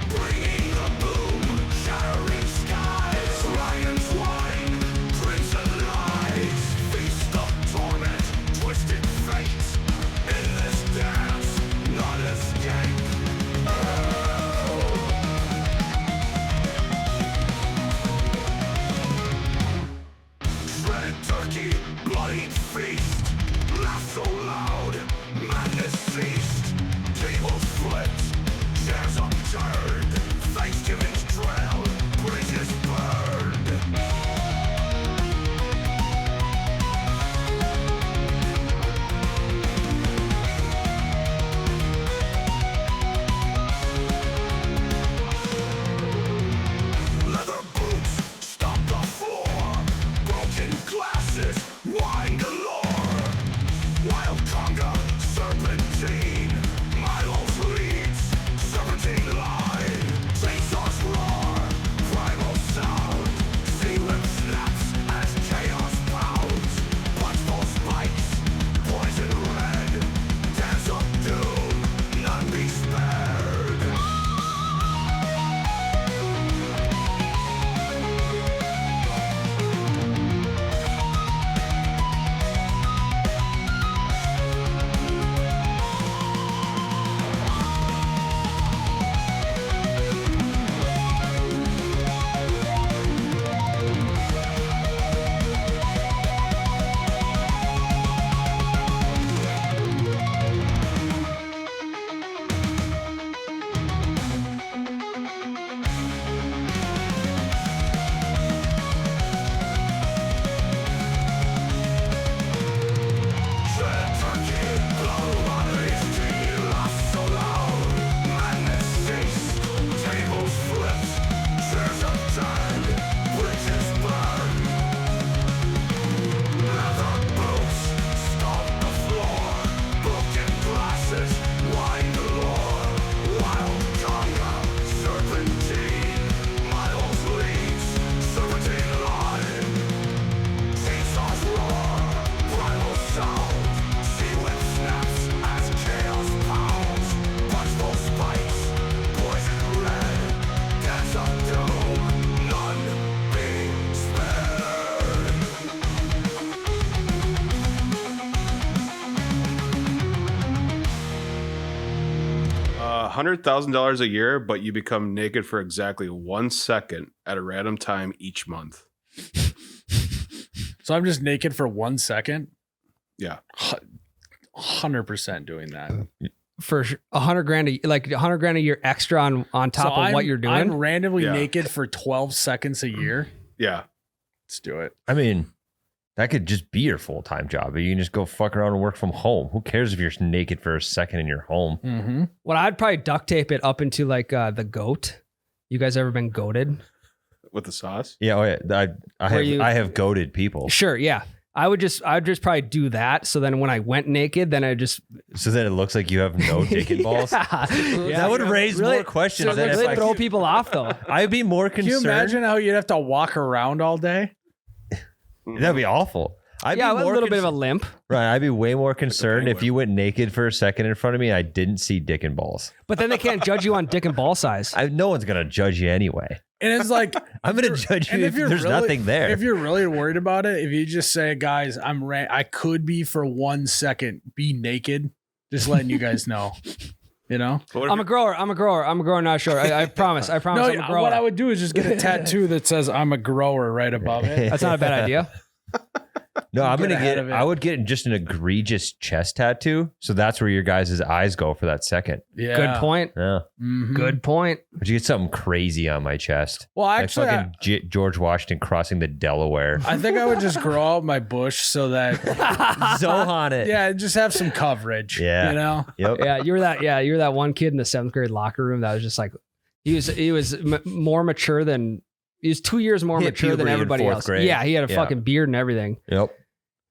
Bringing the boom, shattering sky. $100,000 a year, but you become naked for exactly 1 second at a random time each month. So I'm just naked for 1 second. Yeah. 100% doing that. For $100,000, like $100,000 a year extra on top of what you're doing. I'm randomly naked for 12 seconds a year. Yeah. Let's do it. I mean, that could just be your full-time job. You can just go fuck around and work from home. Who cares if you're naked for a second in your home? Mm-hmm. Well, I'd probably duct tape it up into like the goat. You guys ever been goated? With the sauce? Yeah, oh yeah. I have goated people. Sure, yeah. I would just probably do that. So then when I went naked, then I just So then it looks like you have no dick and balls. That would raise more questions. So Than really if throw people off though. I'd be more Can concerned. you imagine how you'd have to walk around all day? That'd be awful. I'd Yeah, be a more little bit of a limp. Right, I'd be way more concerned if penguin. you went naked for a second in front of me and I didn't see dick and balls. But then they can't judge you on dick and ball size. No one's gonna judge you anyway. And it's like, I'm gonna judge and you if you're there's really- nothing there. If you're really worried about it, if you just say, guys, I could be for 1 second, be naked, just letting you guys know. You know? I'm a grower, not sure. I promise. I promise I'm a grower. What I would do is just get a tattoo that says I'm a grower right above it. That's not a bad idea. No, I'm Get gonna ahead get. of it. I would get just an egregious chest tattoo. So that's where your guys' eyes go for that second. Yeah. Good point. Yeah, Mhm. Good point. but you get something crazy on my chest. Well, Like actually, fucking George Washington crossing the Delaware. I think I would just grow out my bush so that, Zohan it. yeah, just have some coverage. Yeah. You know? Yep. Yeah, you were that one kid in the 7th grade locker room that was just like he was more mature than he was 2 years more He had mature than puberty in everybody 4th else. grade. Yeah, he had a Yeah. fucking beard and everything. Yep.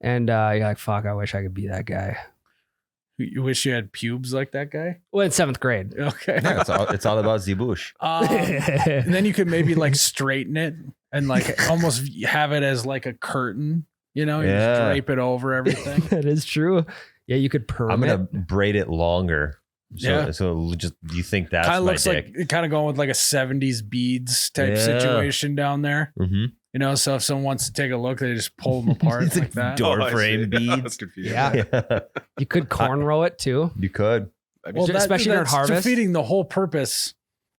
And you're like, fuck, I wish I could be that guy. You wish you had pubes like that guy? Well, in 7th grade. Okay. Yeah, it's all about Zebush. And then you could maybe like straighten it and like almost have it as like a curtain, you know, you just Yeah. drape it over everything. That is true. Yeah, you could perm I'm gonna it. braid it longer. So, Yeah. so just you think that's Kind of my looks dick? like it kind of going with like a 70s beads type Yeah. situation down there. Mm-hmm. You know, so if someone wants to take a look, they just pull them apart like that. Door I frame see. beads. I was confused. Yeah. You could cornrow it too. You could. Well, especially during that's harvest. defeating the whole purpose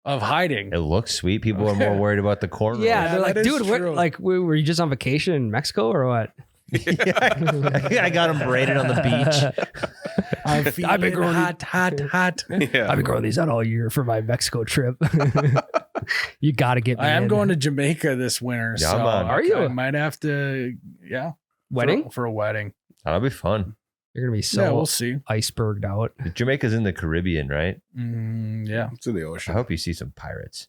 of hiding. It looks sweet. People are more worried about the corn. Yeah, Yeah, they're like, that is dude, what? true. Like, were you just on vacation in Mexico or what? I got them braided on the beach. I'm I've been growing hot. Yeah. I've been growing these out all year for my Mexico trip. You got to get me I am in. going to Jamaica this winter. Yeah, so man. Are you? I might have to, yeah. Wedding? For a wedding. That'll be fun. You're going to be so Yeah, we'll see. iceberged out. Jamaica's in the Caribbean, right? Yeah. It's in the I ocean. hope you see some pirates.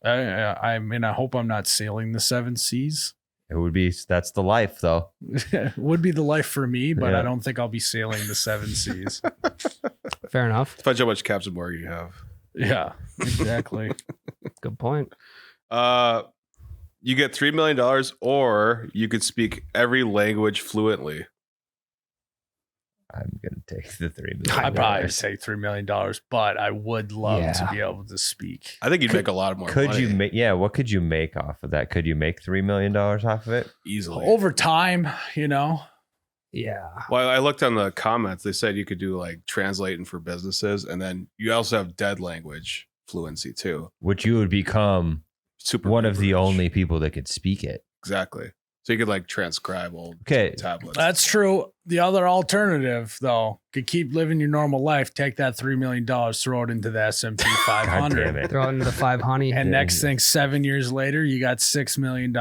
I mean, I hope I'm not sailing the 7 seas. It would be. That's the life, though. Would be the life for me, but Yeah. I don't think I'll be sailing the 7 seas. Fair enough. Depends how much Captain Morgan you have. Yeah, exactly. Good point. You get $3 million, or you could speak every language fluently. I'm gonna take the $3 million. I'd probably say $3 million, but I would love to Yeah. be able to speak. I think you'd make a lot more Could money. you make? Yeah. What could you make off of that? Could you make $3 million off of it? easily? Over time, you know. Yeah. Well, I looked on the comments. They said you could do like translating for businesses, and then you also have dead language fluency too. Which you would become Super one of the rich. only people that could speak it. Exactly. So you could like transcribe old Okay. tablets. That's true. The other alternative, though, could keep living your normal life, take that $3 million, throw it into the S&P God 500. damn it. Throw it into the 5 honey. And Yeah. next thing, 7 years later, you got $6 million.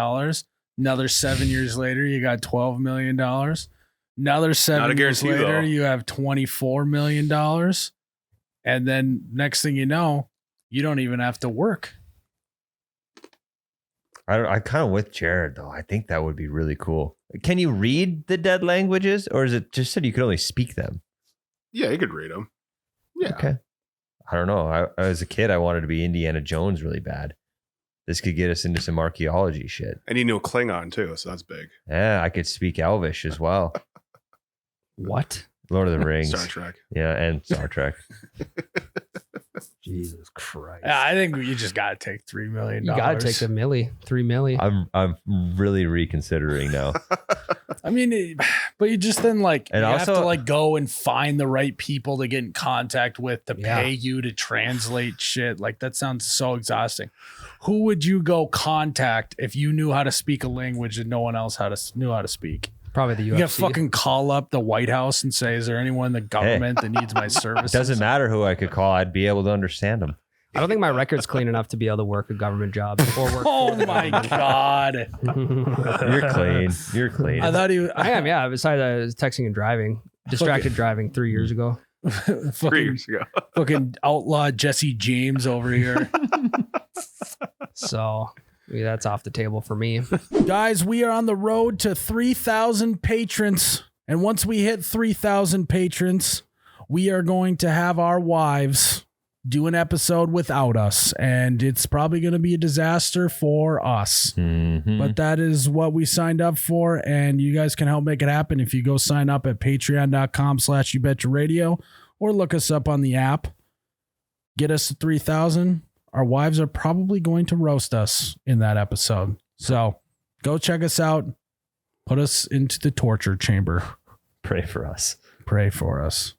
Another 7 years later, you got $12 million. Another Not 7 a years guarantee, later, though. you have $24 million. And then next thing you know, you don't even have to work. I kind of with Jared though. I think that would be really cool. Can you read the dead languages, or is it just said you could only speak them? Yeah, you could read them. Yeah. Okay. I don't know. As a kid, I wanted to be Indiana Jones really bad. This could get us into some archaeology shit. And you know Klingon too, so that's big. Yeah, I could speak Elvish as well. What? Lord of the Rings. Star Trek. Yeah, and Star Trek. Jesus Christ. Yeah, I think you just got to take $3 million. You got to take the milli, 3 milli. I'm really reconsidering now. I mean, but you just then like, And you also- have to like go and find the right people to get in contact with to Yeah. pay you to translate shit. Like that sounds so exhausting. Who would you go contact if you knew how to speak a language that no one else knew how to speak? Probably the UFC. You gotta fucking call up the White House and say, is there anyone in the government that needs my It services? doesn't matter who I could call. I'd be able to understand them. I don't think my record's clean enough to be able to work a government job or work. Oh my God. You're clean. You're clean. I thought he I am, yeah. Besides, I was texting and driving, distracted driving 3 years ago. 3 fucking, years ago. fucking outlaw Jesse James over here. So yeah, that's off the table for me. Guys, we are on the road to 3,000 patrons. And once we hit 3,000 patrons, we are going to have our wives do an episode without us. And it's probably going to be a disaster for us. Mhm. But that is what we signed up for. And you guys can help make it happen if you go sign up at patreon.com/YouBetchaRadio or look us up on the app. Get us to 3,000. Our wives are probably going to roast us in that episode. So go check us out. Put us into the torture chamber. Pray for us. Pray for us.